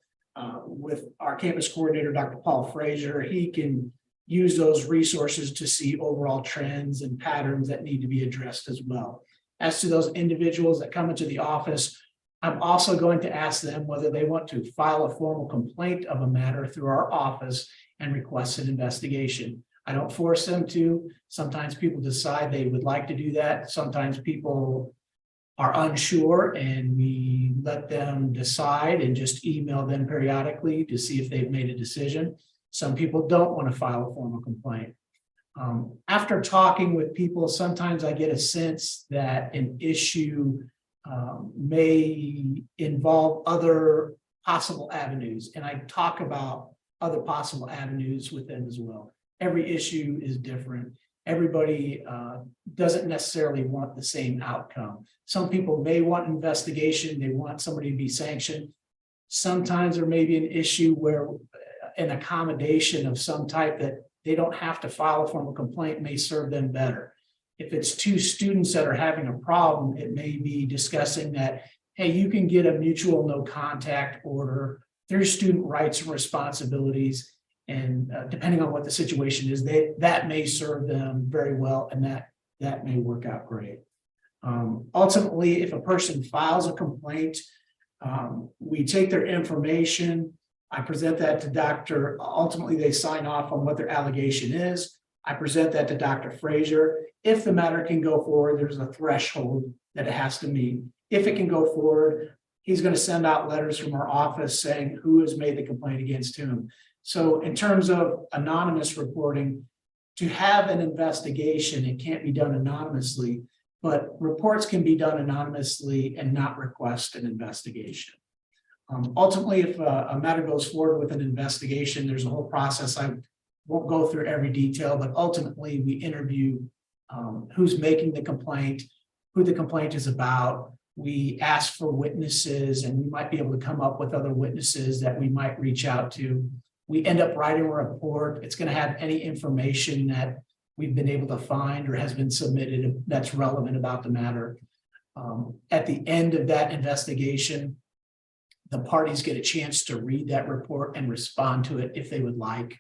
with our campus coordinator, Dr. Paul Frazier. He can use those resources to see overall trends and patterns that need to be addressed as well. As to those individuals that come into the office, I'm also going to ask them whether they want to file a formal complaint of a matter through our office and request an investigation. I don't force them to. Sometimes people decide they would like to do that. Sometimes people are unsure and we let them decide and just email them periodically to see if they've made a decision. Some people don't want to file a formal complaint. After talking with people, sometimes I get a sense that an issue may involve other possible avenues, and I talk about other possible avenues with them as well. Every issue is different. Everybody doesn't necessarily want the same outcome. Some people may want investigation. They want somebody to be sanctioned. Sometimes there may be an issue where an accommodation of some type that they don't have to file a formal complaint may serve them better. If it's two students that are having a problem, it may be discussing that, hey, you can get a mutual no contact order. There's student rights and responsibilities. And depending on what the situation is, that may serve them very well, and that may work out great. Ultimately, if a person files a complaint, we take their information. I present that to Dr. Ultimately, they sign off on what their allegation is. I present that to Dr. Frazier. If the matter can go forward, there's a threshold that it has to meet. If it can go forward, he's going to send out letters from our office saying who has made the complaint against whom. So in terms of anonymous reporting, to have an investigation, it can't be done anonymously, but reports can be done anonymously and not request an investigation. Ultimately, if a matter goes forward with an investigation, there's a whole process. I won't go through every detail, but ultimately we interview who's making the complaint, who the complaint is about. We ask for witnesses, and we might be able to come up with other witnesses that we might reach out to. We end up writing a report. It's going to have any information that we've been able to find or has been submitted that's relevant about the matter. At the end of that investigation, the parties get a chance to read that report and respond to it if they would like.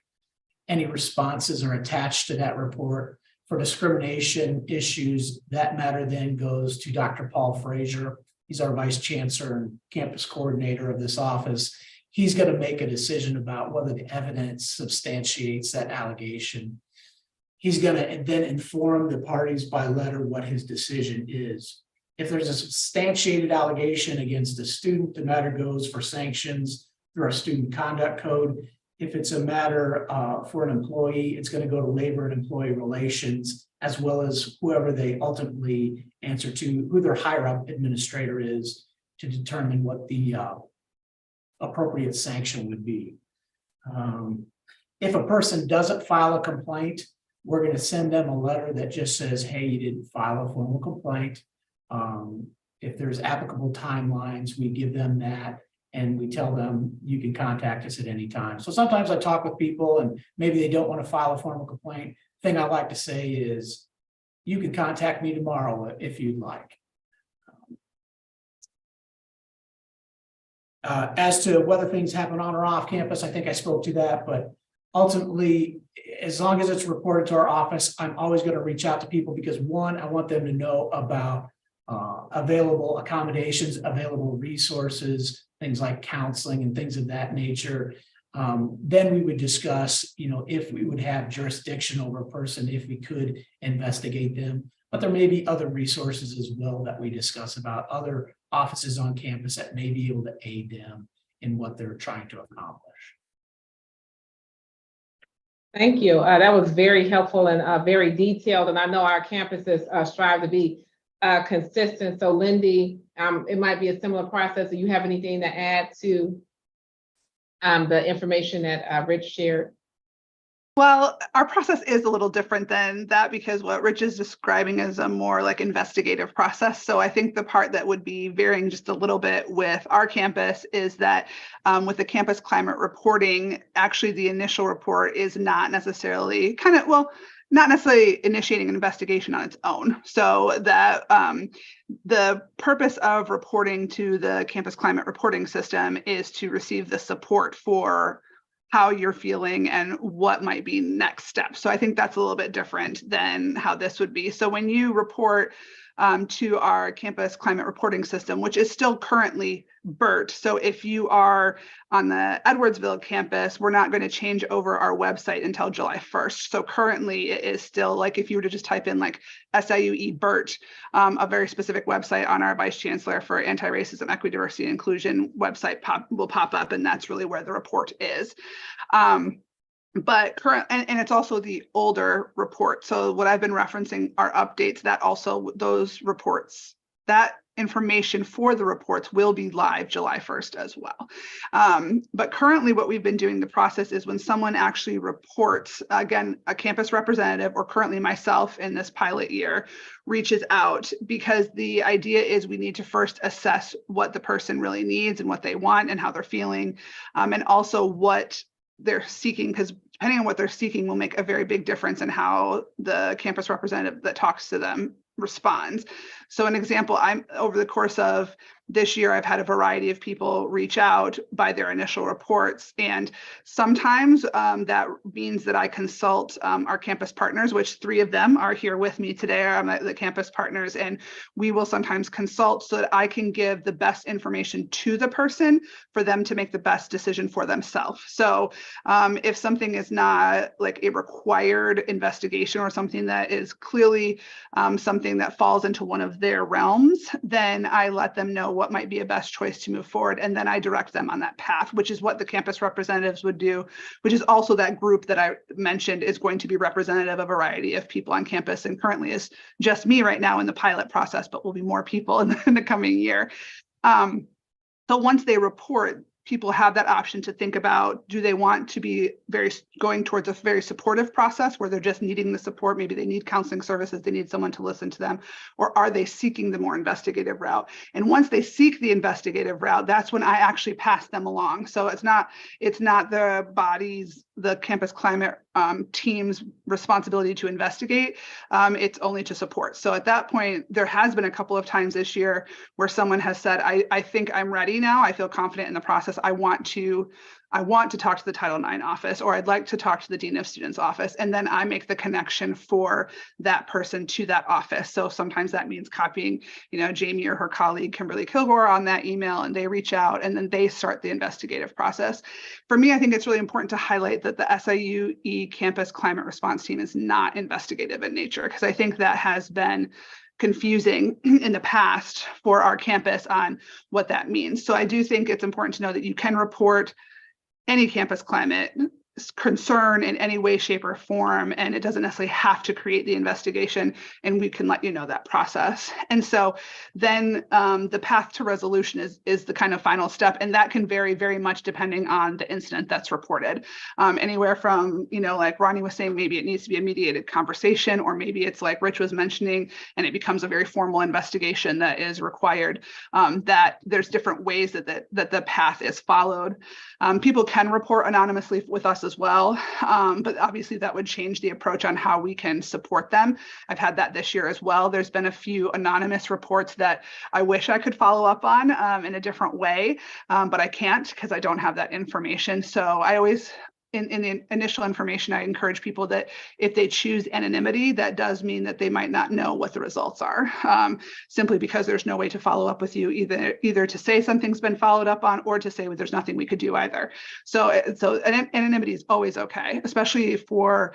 Any responses are attached to that report. For discrimination issues, that matter then goes to Dr. Paul Frazier. He's our vice chancellor and campus coordinator of this office. He's going to make a decision about whether the evidence substantiates that allegation. He's going to then inform the parties by letter what his decision is. If there's a substantiated allegation against a student, the matter goes for sanctions through our student conduct code. If it's a matter for an employee, it's going to go to labor and employee relations, as well as whoever they ultimately answer to, who their higher up administrator is, to determine what the appropriate sanction would be. If a person doesn't file a complaint, we're going to send them a letter that just says, hey, you didn't file a formal complaint. If there's applicable timelines, we give them that. And we tell them you can contact us at any time. So sometimes I talk with people and maybe they don't want to file a formal complaint. Thing I like to say is you can contact me tomorrow if you'd like. As to whether things happen on or off campus, I think I spoke to that, but ultimately, as long as it's reported to our office, I'm always going to reach out to people because one, I want them to know about available accommodations, available resources, things like counseling and things of that nature. Then we would discuss, if we would have jurisdiction over a person, if we could investigate them. But there may be other resources as well that we discuss about other offices on campus that may be able to aid them in what they're trying to accomplish. Thank you. That was very helpful and very detailed. And I know our campuses strive to be consistent. So Lindy, it might be a similar process. Do you have anything to add to the information that Rich shared? Well, our process is a little different than that because what Rich is describing is a more like investigative process. So I think the part that would be varying just a little bit with our campus is that with the campus climate reporting, actually the initial report is not necessarily not necessarily initiating an investigation on its own. So that the purpose of reporting to the campus climate reporting system is to receive the support for how you're feeling and what might be next steps. So I think that's a little bit different than how this would be. So when you report to our campus climate reporting system, which is still currently BERT. So if you are on the Edwardsville campus, we're not going to change over our website until July 1st. So currently it is still like if you were to just type in like SIUE BERT, a very specific website on our Vice Chancellor for Anti-Racism, Equity, Diversity, and Inclusion website will pop up, and that's really where the report is. But current, and it's also the older report. So what I've been referencing are updates that also those reports, that information for the reports will be live July 1st as well. But currently what we've been doing, the process is when someone actually reports, again, a campus representative or currently myself in this pilot year reaches out, because the idea is we need to first assess what the person really needs and what they want and how they're feeling, and also what they're seeking, because depending on what they're seeking, will make a very big difference in how the campus representative that talks to them responds. So an example, over the course of this year, I've had a variety of people reach out by their initial reports. And sometimes that means that I consult our campus partners, which 3 of them are here with me today, are the campus partners. And we will sometimes consult so that I can give the best information to the person for them to make the best decision for themselves. So if something is not like a required investigation or something that is clearly something that falls into one of their realms, then I let them know what might be a best choice to move forward. And then I direct them on that path, which is what the campus representatives would do, which is also that group that I mentioned is going to be representative of a variety of people on campus, and currently is just me right now in the pilot process, but will be more people in the coming year. So once they report, people have that option to think about, do they want to be going towards a very supportive process where they're just needing the support? Maybe they need counseling services, they need someone to listen to them, or are they seeking the more investigative route? And once they seek the investigative route, that's when I actually pass them along. So it's not the campus climate team's responsibility to investigate. It's only to support. So at that point, there has been a couple of times this year where someone has said, I think I'm ready now. I feel confident in the process. I want to talk to the Title IX office, or I'd like to talk to the Dean of Students office. And then I make the connection for that person to that office. So sometimes that means copying, Jamie or her colleague, Kimberly Kilgore, on that email, and they reach out and then they start the investigative process. For me, I think it's really important to highlight that the SIUE Campus Climate Response Team is not investigative in nature, because I think that has been confusing in the past for our campus on what that means. So I do think it's important to know that you can report any campus climate concern in any way, shape, or form, and it doesn't necessarily have to create the investigation, and we can let you know that process. And so then the path to resolution is the kind of final step, and that can vary very much depending on the incident that's reported. Anywhere from, like Ronnie was saying, maybe it needs to be a mediated conversation, or maybe it's like Rich was mentioning, and it becomes a very formal investigation that is required, that there's different ways that the path is followed. People can report anonymously with us as well, but obviously that would change the approach on how we can support them. I've had that this year as well. There's been a few anonymous reports that I wish I could follow up on in a different way, but I can't because I don't have that information. So I always, in the initial information, I encourage people that if they choose anonymity, that does mean that they might not know what the results are, simply because there's no way to follow up with you, either to say something's been followed up on, or to say there's nothing we could do either. So anonymity is always okay, especially for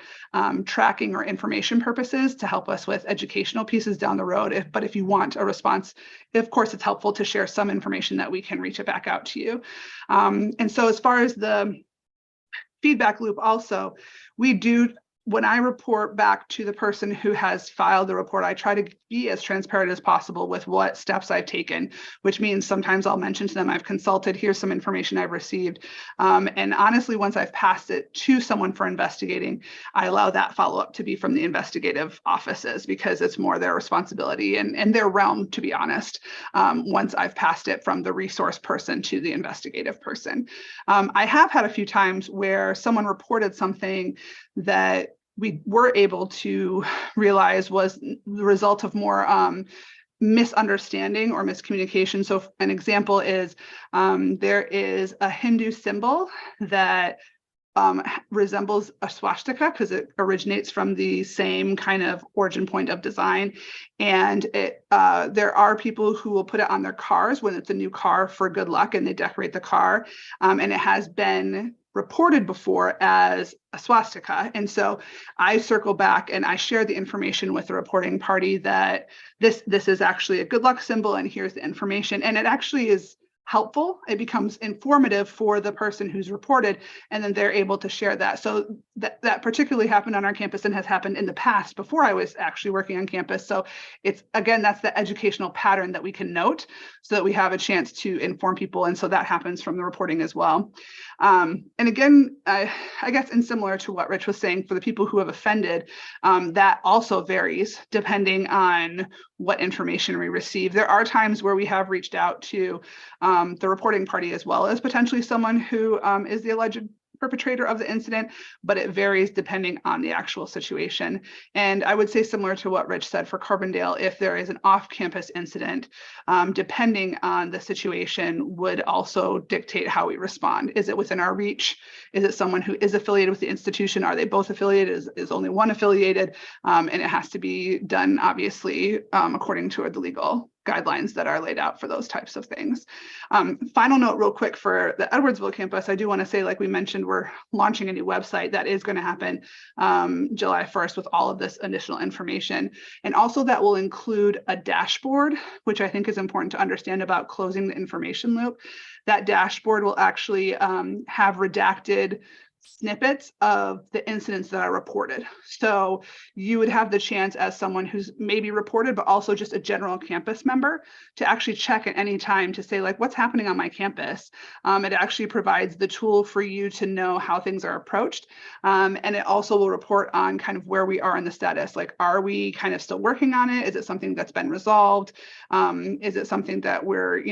tracking or information purposes, to help us with educational pieces down the road. But if you want a response, of course, it's helpful to share some information that we can reach it back out to you. And so as far as the feedback loop, also, we do, when I report back to the person who has filed the report, I try to be as transparent as possible with what steps I've taken, which means sometimes I'll mention to them, I've consulted, here's some information I've received. And honestly, once I've passed it to someone for investigating, I allow that follow-up to be from the investigative offices, because it's more their responsibility and their realm, to be honest, once I've passed it from the resource person to the investigative person. I have had a few times where someone reported something that we were able to realize was the result of more misunderstanding or miscommunication. So an example is there is a Hindu symbol that resembles a swastika because it originates from the same kind of origin point of design. And there are people who will put it on their cars when it's a new car for good luck, and they decorate the car. And it has been reported before as a swastika. And so I circle back and I share the information with the reporting party that this is actually a good luck symbol, and here's the information. And it actually is helpful. It becomes informative for the person who's reported, and then they're able to share that. So that particularly happened on our campus and has happened in the past before I was actually working on campus. So it's, again, that's the educational pattern that we can note so that we have a chance to inform people. And so that happens from the reporting as well. And again, I guess, and similar to what Rich was saying, for the people who have offended, that also varies depending on what information we receive. There are times where we have reached out to the reporting party as well as potentially someone who is the alleged perpetrator of the incident, but it varies depending on the actual situation. And I would say similar to what Rich said for Carbondale, if there is an off-campus incident, depending on the situation would also dictate how we respond. Is it within our reach? Is it someone who is affiliated with the institution? Are they both affiliated? Is only one affiliated? And it has to be done, obviously, according to the legal guidelines that are laid out for those types of things. Final note real quick for the Edwardsville campus, I do want to say, like we mentioned, we're launching a new website that is going to happen July 1st with all of this additional information. And also that will include a dashboard, which I think is important to understand about closing the information loop. That dashboard will actually have redacted snippets of the incidents that are reported. So you would have the chance as someone who's maybe reported, but also just a general campus member, to actually check at any time to say, like, what's happening on my campus? It actually provides the tool for you to know how things are approached. And it also will report on kind of where we are in the status. Like, are we kind of still working on it? Is it something that's been resolved? Is it something that we're,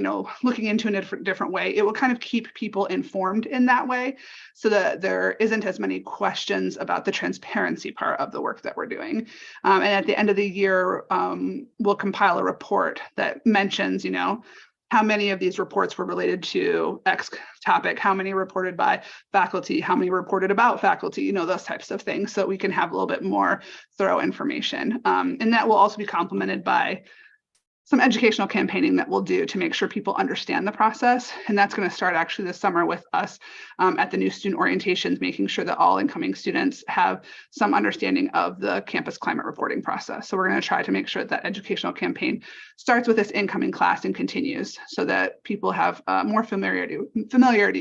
looking into in a different way? It will kind of keep people informed in that way, so that there isn't as many questions about the transparency part of the work that we're doing. And at the end of the year, we'll compile a report that mentions, how many of these reports were related to X topic, how many reported by faculty, how many reported about faculty, those types of things, so we can have a little bit more thorough information. And that will also be complemented by some educational campaigning that we'll do to make sure people understand the process. And that's going to start actually this summer with us at the new student orientations, making sure that all incoming students have some understanding of the campus climate reporting process. So we're going to try to make sure that educational campaign starts with this incoming class and continues, so that people have more familiarity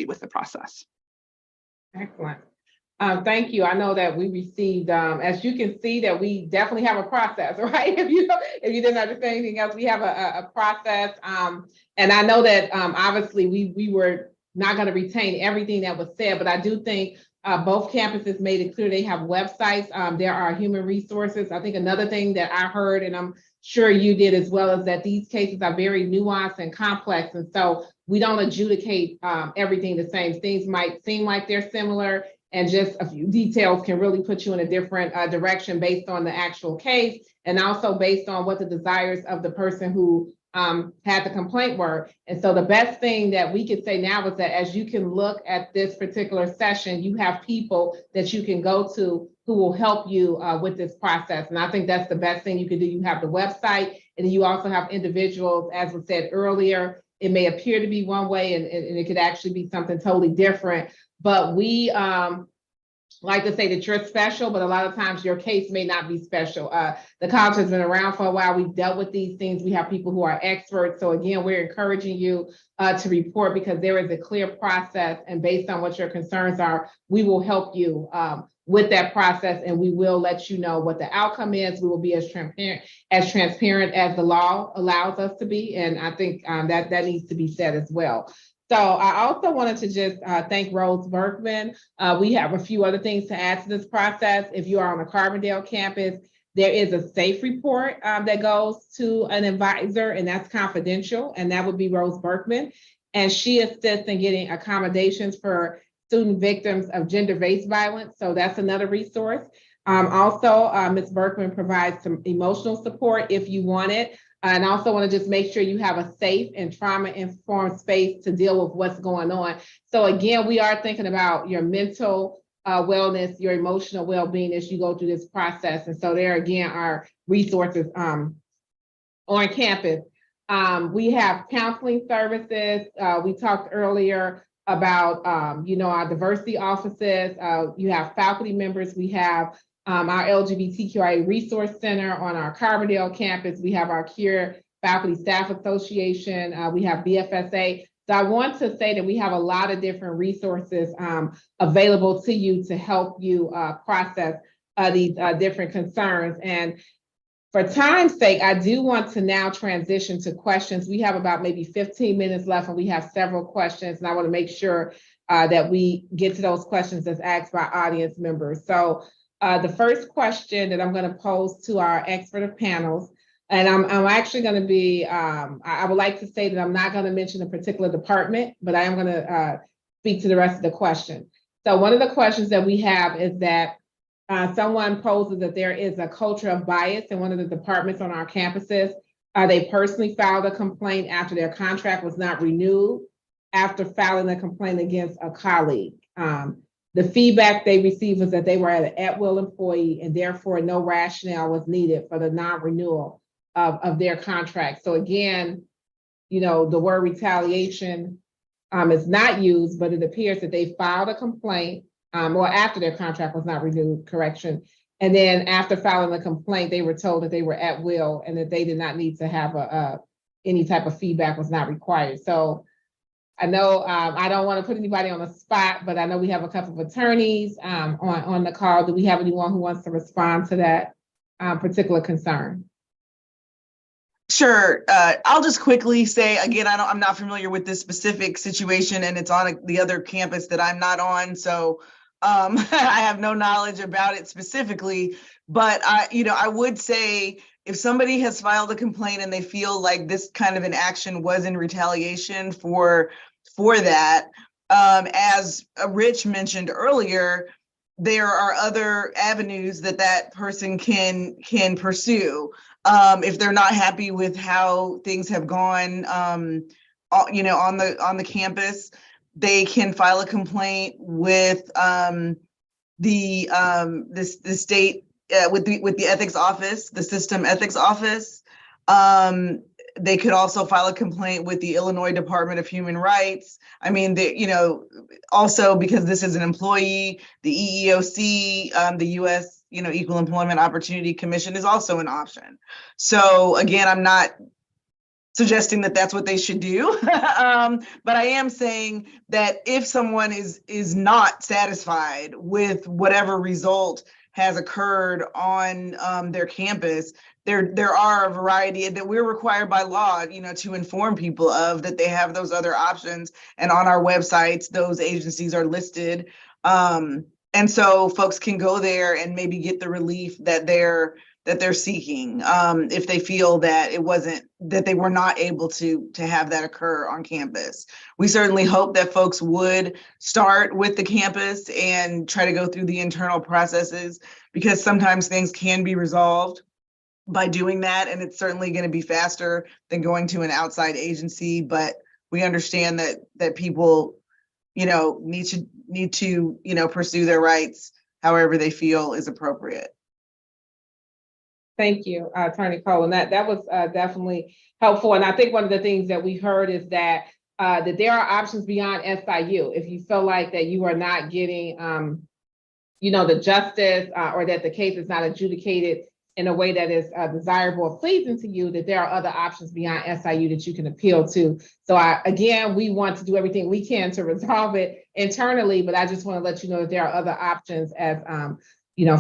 with the process. Excellent. Thank you. I know that we received, as you can see, that we definitely have a process, right? If you didn't understand anything else, we have a process. And I know that obviously we were not going to retain everything that was said, but I do think both campuses made it clear they have websites. There are human resources. I think another thing that I heard, and I'm sure you did as well, is that these cases are very nuanced and complex. And so we don't adjudicate everything the same. Things might seem like they're similar, and just a few details can really put you in a different direction based on the actual case, and also based on what the desires of the person who had the complaint were. And so the best thing that we could say now is that as you can look at this particular session, you have people that you can go to who will help you with this process. And I think that's the best thing you can do. You have the website, and you also have individuals, as was said earlier, it may appear to be one way and it could actually be something totally different. But we like to say that you're special, but a lot of times your case may not be special. The college has been around for a while. We've dealt with these things. We have people who are experts. So again, we're encouraging you to report, because there is a clear process, and based on what your concerns are, we will help you with that process, and we will let you know what the outcome is. We will be as transparent as the law allows us to be. And I think that needs to be said as well. So I also wanted to just thank Rose Berkman. We have a few other things to add to this process. If you are on the Carbondale campus, there is a SAFE report that goes to an advisor, and that's confidential, and that would be Rose Berkman. And she assists in getting accommodations for student victims of gender-based violence. So that's another resource. Also, Ms. Berkman provides some emotional support if you want it. And I also want to just make sure you have a safe and trauma-informed space to deal with what's going on. So again, we are thinking about your mental wellness, your emotional well-being as you go through this process. And so there again are resources on campus. We have counseling services. We talked earlier about our diversity offices. You have faculty members. We have our LGBTQIA Resource Center on our Carbondale campus. We have our CURE Faculty Staff Association. We have BFSA. So I want to say that we have a lot of different resources available to you to help you process these different concerns. And for time's sake, I do want to now transition to questions. We have about maybe 15 minutes left, and we have several questions, and I want to make sure that we get to those questions as asked by audience members. So the first question that I'm going to pose to our expert of panels, and I'm actually going to be, I would like to say that I'm not going to mention a particular department, but I am going to speak to the rest of the question. So one of the questions that we have is that someone poses that there is a culture of bias in one of the departments on our campuses. They personally filed a complaint after their contract was not renewed, after filing a complaint against a colleague. The feedback they received was that they were an at-will employee and therefore no rationale was needed for the non-renewal of their contract. So again, you know, the word retaliation is not used, but it appears that they filed a complaint or after their contract was not renewed, correction. And then after filing the complaint, they were told that they were at will and that they did not need to have any type of feedback was not required. So I know I don't want to put anybody on the spot, but I know we have a couple of attorneys on the call. Do we have anyone who wants to respond to that particular concern? Sure. I'll just quickly say, again, I'm not familiar with this specific situation and it's on the other campus that I'm not on. So I have no knowledge about it specifically, but I would say if somebody has filed a complaint and they feel like this kind of an action was in retaliation for that, as Rich mentioned earlier, there are other avenues that person can pursue. If they're not happy with how things have gone, on the campus, they can file a complaint with the state with the ethics office, the system ethics office. They could also file a complaint with the Illinois Department of Human Rights. I mean, also because this is an employee, the EEOC, the U.S. Equal Employment Opportunity Commission is also an option. So again, I'm not suggesting that that's what they should do, but I am saying that if someone is not satisfied with whatever result has occurred on their campus, there are a variety that we're required by law, to inform people of, that they have those other options, and on our websites those agencies are listed, and so folks can go there and maybe get the relief that they're seeking, if they feel that they were not able to have that occur on campus. We certainly hope that folks would start with the campus and try to go through the internal processes, because sometimes things can be resolved by doing that, and it's certainly going to be faster than going to an outside agency. But we understand that people, need to pursue their rights however they feel is appropriate. Thank you, Attorney Cole. And that was definitely helpful. And I think one of the things that we heard is that there are options beyond SIU. If you feel like that you are not getting, the justice or that the case is not adjudicated in a way that is desirable or pleasing to you, that there are other options beyond SIU that you can appeal to. So again, we want to do everything we can to resolve it internally, but I just want to let you know that there are other options, as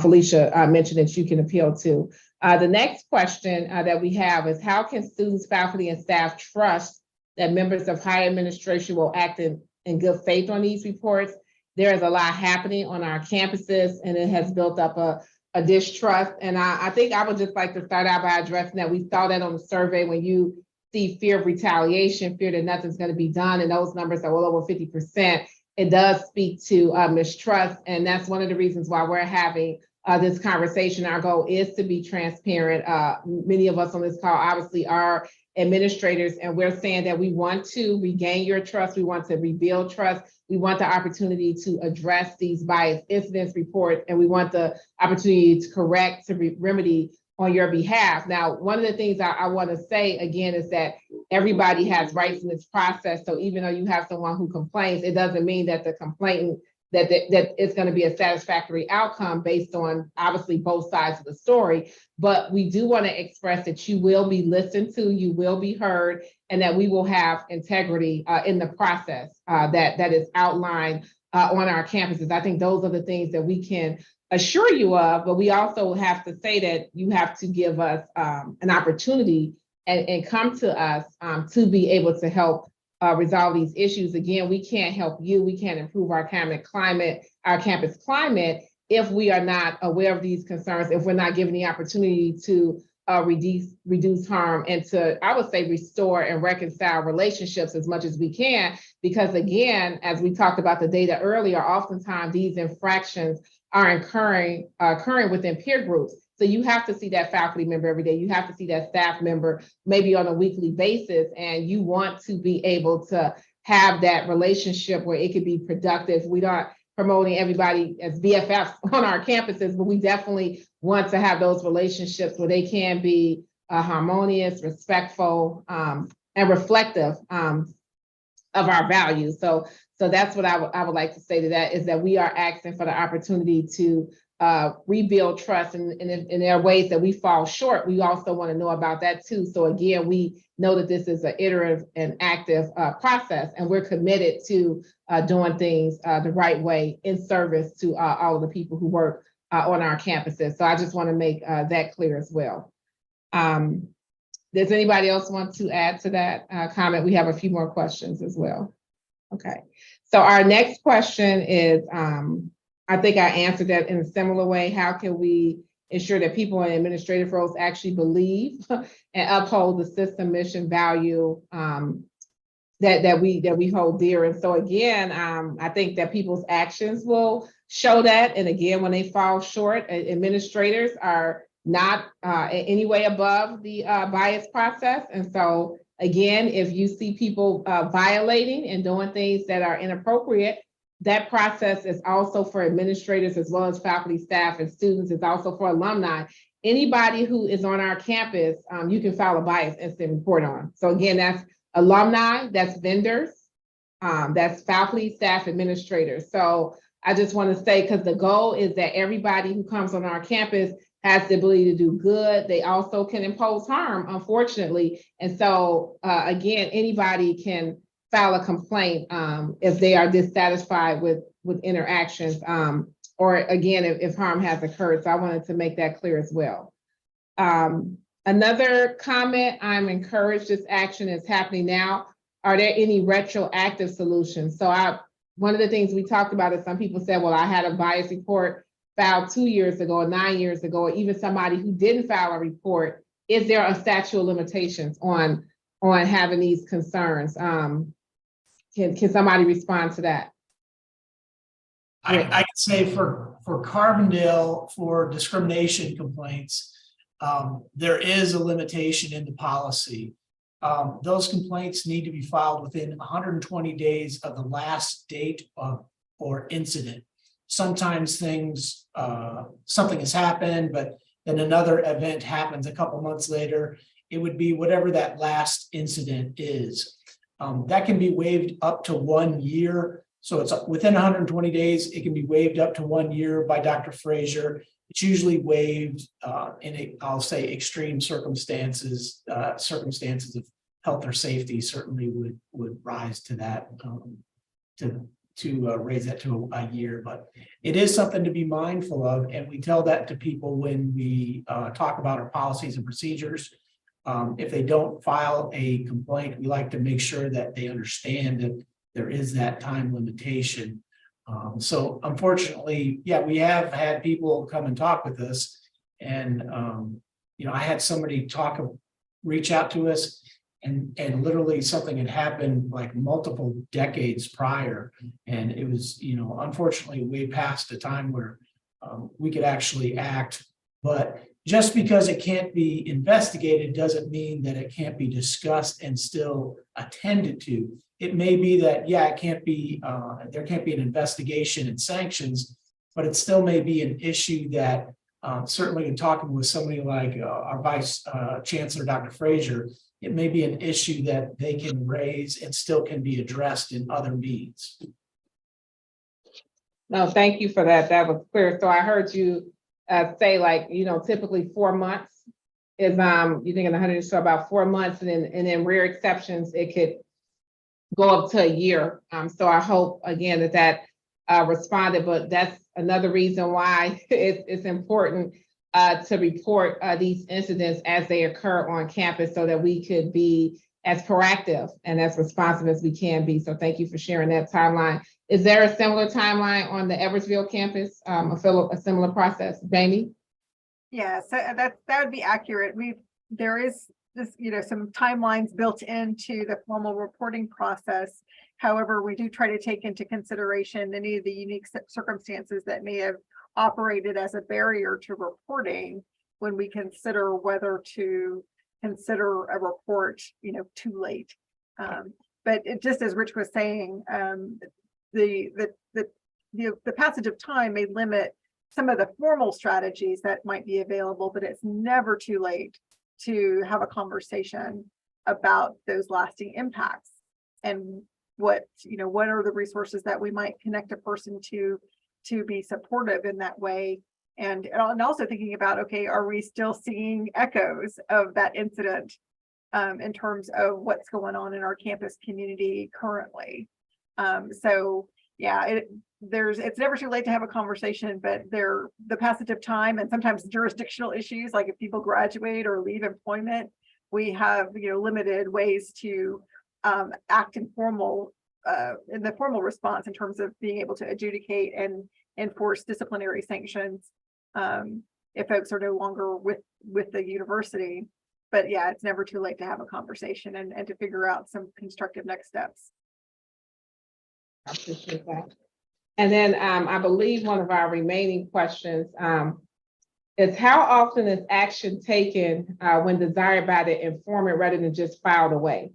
Felicia mentioned, that you can appeal to. The next question that we have is, how can students, faculty, and staff trust that members of higher administration will act in good faith on these reports? There is a lot happening on our campuses, and it has built up a distrust. And I think I would just like to start out by addressing that. We saw that on the survey when you see fear of retaliation, fear that nothing's going to be done, and those numbers are well over 50%. It does speak to mistrust, and that's one of the reasons why we're having this conversation. Our goal is to be transparent. Many of us on this call obviously are administrators, and we're saying that we want to regain your trust. We want to rebuild trust. We want the opportunity to address these bias incidents reports, and we want the opportunity to correct, to remedy on your behalf. Now, one of the things I want to say again is that everybody has rights in this process. So even though you have someone who complains, it doesn't mean that the complainant that it's going to be a satisfactory outcome based on obviously both sides of the story. But we do want to express that you will be listened to, you will be heard, and that we will have integrity in the process that is outlined on our campuses. I think those are the things that we can assure you of, but we also have to say that you have to give us an opportunity and come to us to be able to help resolve these issues. Again, we can't help you. We can't improve our campus climate, if we are not aware of these concerns, if we're not given the opportunity to reduce harm and to, I would say, restore and reconcile relationships as much as we can. Because again, as we talked about the data earlier, oftentimes these infractions are occurring within peer groups. So you have to see that faculty member every day. You have to see that staff member maybe on a weekly basis, and you want to be able to have that relationship where it could be productive. We don't promoting everybody as BFFs on our campuses, but we definitely want to have those relationships where they can be harmonious, respectful, and reflective of our values. So that's what I would like to say to that, is that we are asking for the opportunity to rebuild trust, and there are ways that we fall short. We also want to know about that too. So again, we know that this is an iterative and active process, and we're committed to doing things the right way in service to all of the people who work on our campuses. So I just want to make that clear as well. Does anybody else want to add to that comment? We have a few more questions as well. Okay, so our next question is, I think I answered that in a similar way. How can we ensure that people in administrative roles actually believe and uphold the system, mission, value that we hold dear? And so again, I think that people's actions will show that. And again, when they fall short, administrators are not in any way above the bias process. And so again, if you see people violating and doing things that are inappropriate, that process is also for administrators as well as faculty, staff, and students. It's also for alumni. Anybody who is on our campus, you can file a bias incident report on. So again, that's alumni, that's vendors, that's faculty, staff, administrators. So I just want to say, because the goal is that everybody who comes on our campus has the ability to do good. They also can impose harm, unfortunately. And so again, anybody can file a complaint if they are dissatisfied with interactions, or again, if harm has occurred. So I wanted to make that clear as well. Another comment, I'm encouraged this action is happening now. Are there any retroactive solutions? So one of the things we talked about is some people said, well, I had a bias report filed 2 years ago or 9 years ago, or even somebody who didn't file a report. Is there a statute of limitations on having these concerns? Can somebody respond to that? I can say for Carbondale, for discrimination complaints, there is a limitation in the policy. Those complaints need to be filed within 120 days of the last date or incident. Sometimes something has happened, but then another event happens a couple months later. It would be whatever that last incident is. That can be waived up to 1 year. So it's within 120 days, it can be waived up to 1 year by Dr. Frazier. It's usually waived I'll say extreme circumstances, circumstances of health or safety certainly would rise to that, to raise that to a year. But it is something to be mindful of. And we tell that to people when we talk about our policies and procedures. If they don't file a complaint, we like to make sure that they understand that there is that time limitation. So unfortunately, yeah, we have had people come and talk with us, and I had somebody reach out to us, and literally something had happened like multiple decades prior, and it was unfortunately way past the time where we could actually act. But just because it can't be investigated doesn't mean that it can't be discussed and still attended to. It may be that, yeah, it can't be, there can't be an investigation and sanctions, but it still may be an issue that certainly in talking with somebody like our Vice Chancellor, Dr. Frazier, it may be an issue that they can raise and still can be addressed in other means. No, thank you for that. That was clear. So I heard you say typically 4 months is you think in 100, so about 4 months, and then rare exceptions, it could go up to a year. So I hope again that responded, but that's another reason why it's important to report these incidents as they occur on campus so that we could be as proactive and as responsive as we can be. So thank you for sharing that timeline. Is there a similar timeline on the Edwardsville campus, a similar process, Jamie? Yeah, so that would be accurate. There is this, some timelines built into the formal reporting process. However, we do try to take into consideration any of the unique circumstances that may have operated as a barrier to reporting when we consider whether to consider a report, too late. But just as Rich was saying, the passage of time may limit some of the formal strategies that might be available, but it's never too late to have a conversation about those lasting impacts and what are the resources that we might connect a person to be supportive in that way. And also thinking about, okay, are we still seeing echoes of that incident in terms of what's going on in our campus community currently? So yeah, it's never too late to have a conversation, but the passage of time and sometimes jurisdictional issues, like if people graduate or leave employment, we have limited ways to act in the formal response in terms of being able to adjudicate and enforce disciplinary sanctions if folks are no longer with the university. But yeah, it's never too late to have a conversation and to figure out some constructive next steps. I appreciate that. And then I believe one of our remaining questions is how often is action taken when desired by the informant rather than just filed away?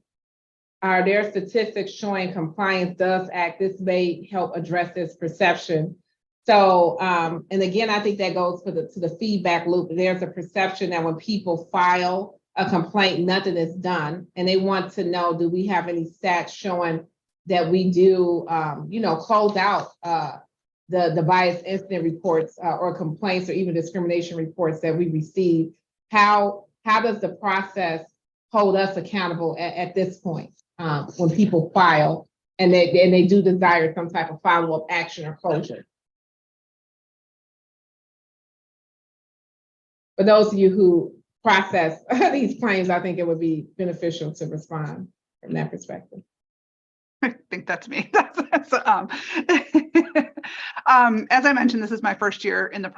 Are there statistics showing compliance does act? This may help address this perception. So, and again, I think that goes to the feedback loop. There's a perception that when people file a complaint, nothing is done. And they want to know, do we have any stats showing that we do, close out the bias incident reports or complaints or even discrimination reports that we receive? How does the process hold us accountable at this point when people file and they do desire some type of follow-up action or closure? For those of you who process these claims, I think it would be beneficial to respond from that perspective. I think that's me. As I mentioned, this is my first year in the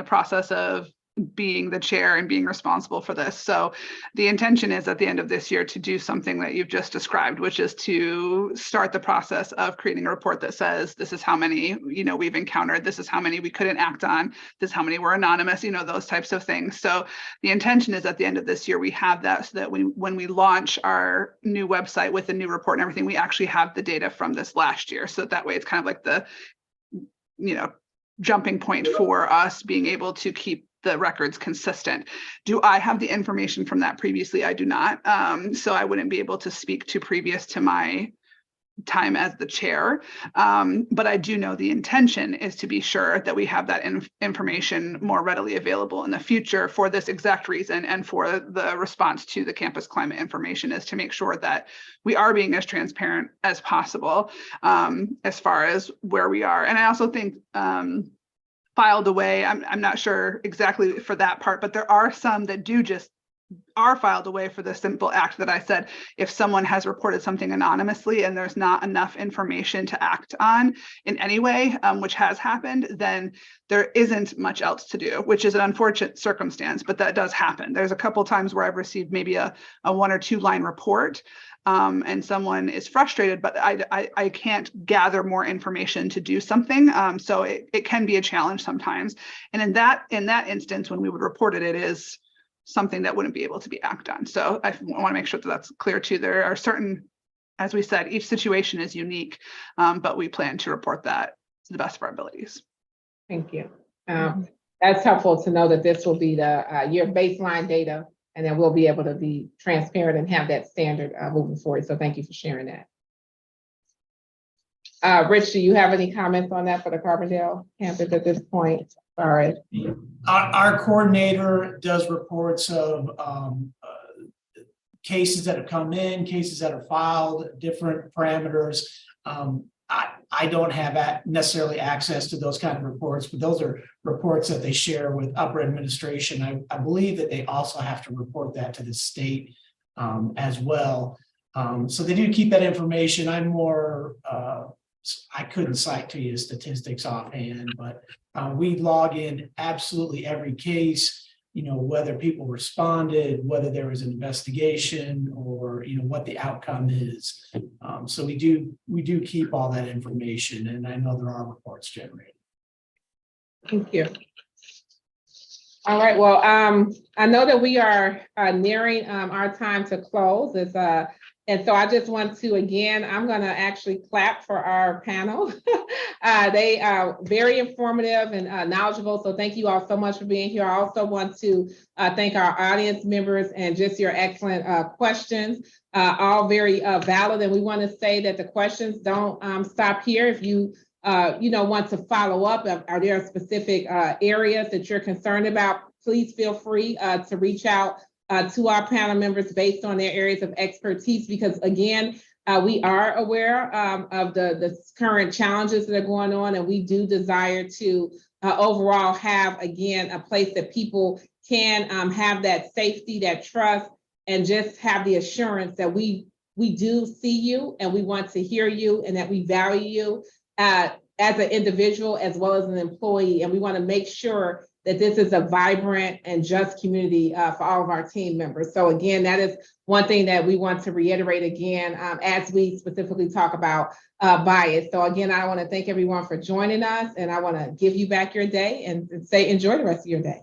process of being the chair and being responsible for this. So the intention is at the end of this year to do something that you've just described, which is to start the process of creating a report that says, this is how many, we've encountered, this is how many we couldn't act on, this is how many were anonymous, those types of things. So the intention is at the end of this year, we have that so that when we launch our new website with the new report and everything, we actually have the data from this last year. So that way it's kind of like the, jumping point for us being able to keep the records consistent. Do I have the information from that previously? I do not. So I wouldn't be able to speak to previous to my time as the chair. But I do know the intention is to be sure that we have that information more readily available in the future for this exact reason, and for the response to the campus climate information is to make sure that we are being as transparent as possible as far as where we are. And I also think filed away, I'm not sure exactly for that part, but there are some that do just are filed away for the simple act that I said, if someone has reported something anonymously and there's not enough information to act on in any way, which has happened, then there isn't much else to do, which is an unfortunate circumstance, but that does happen. There's a couple times where I've received maybe a 1 or 2 line report and someone is frustrated, but I can't gather more information to do something. So it can be a challenge sometimes. And in that instance, when we would report it, it is something that wouldn't be able to be acted on. So I want to make sure that that's clear too. There are certain, as we said, each situation is unique, but we plan to report that to the best of our abilities. Thank you. That's helpful to know that this will be the your baseline data, and then we'll be able to be transparent and have that standard moving forward. So thank you for sharing that. Rich, do you have any comments on that for the Carbondale campus at this point? Sorry. Our coordinator does reports of cases that have come in, cases that are filed, different parameters. I don't have necessarily access to those kind of reports, but those are reports that they share with upper administration. I believe that they also have to report that to the state as well. So they do keep that information. I'm more, I couldn't cite to you statistics offhand, but we log in absolutely every case. whether people responded, whether there was an investigation, or, what the outcome is. So we do keep all that information, and I know there are reports generated. Thank you. All right, well, I know that we are nearing our time to close. And so I just want to, again, I'm going to actually clap for our panel. They are very informative and knowledgeable. So thank you all so much for being here. I also want to thank our audience members and just your excellent questions, all very valid. And we want to say that the questions don't stop here. If you want to follow up, are there specific areas that you're concerned about, please feel free to reach out to our panel members based on their areas of expertise, because again, we are aware of the current challenges that are going on, and we do desire to overall have, again, a place that people can have that safety, that trust, and just have the assurance that we do see you and we want to hear you and that we value you as an individual as well as an employee. And we want to make sure that this is a vibrant and just community for all of our team members. So again, that is one thing that we want to reiterate again as we specifically talk about bias. So again, I want to thank everyone for joining us, and I want to give you back your day and say enjoy the rest of your day.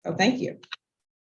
So thank you.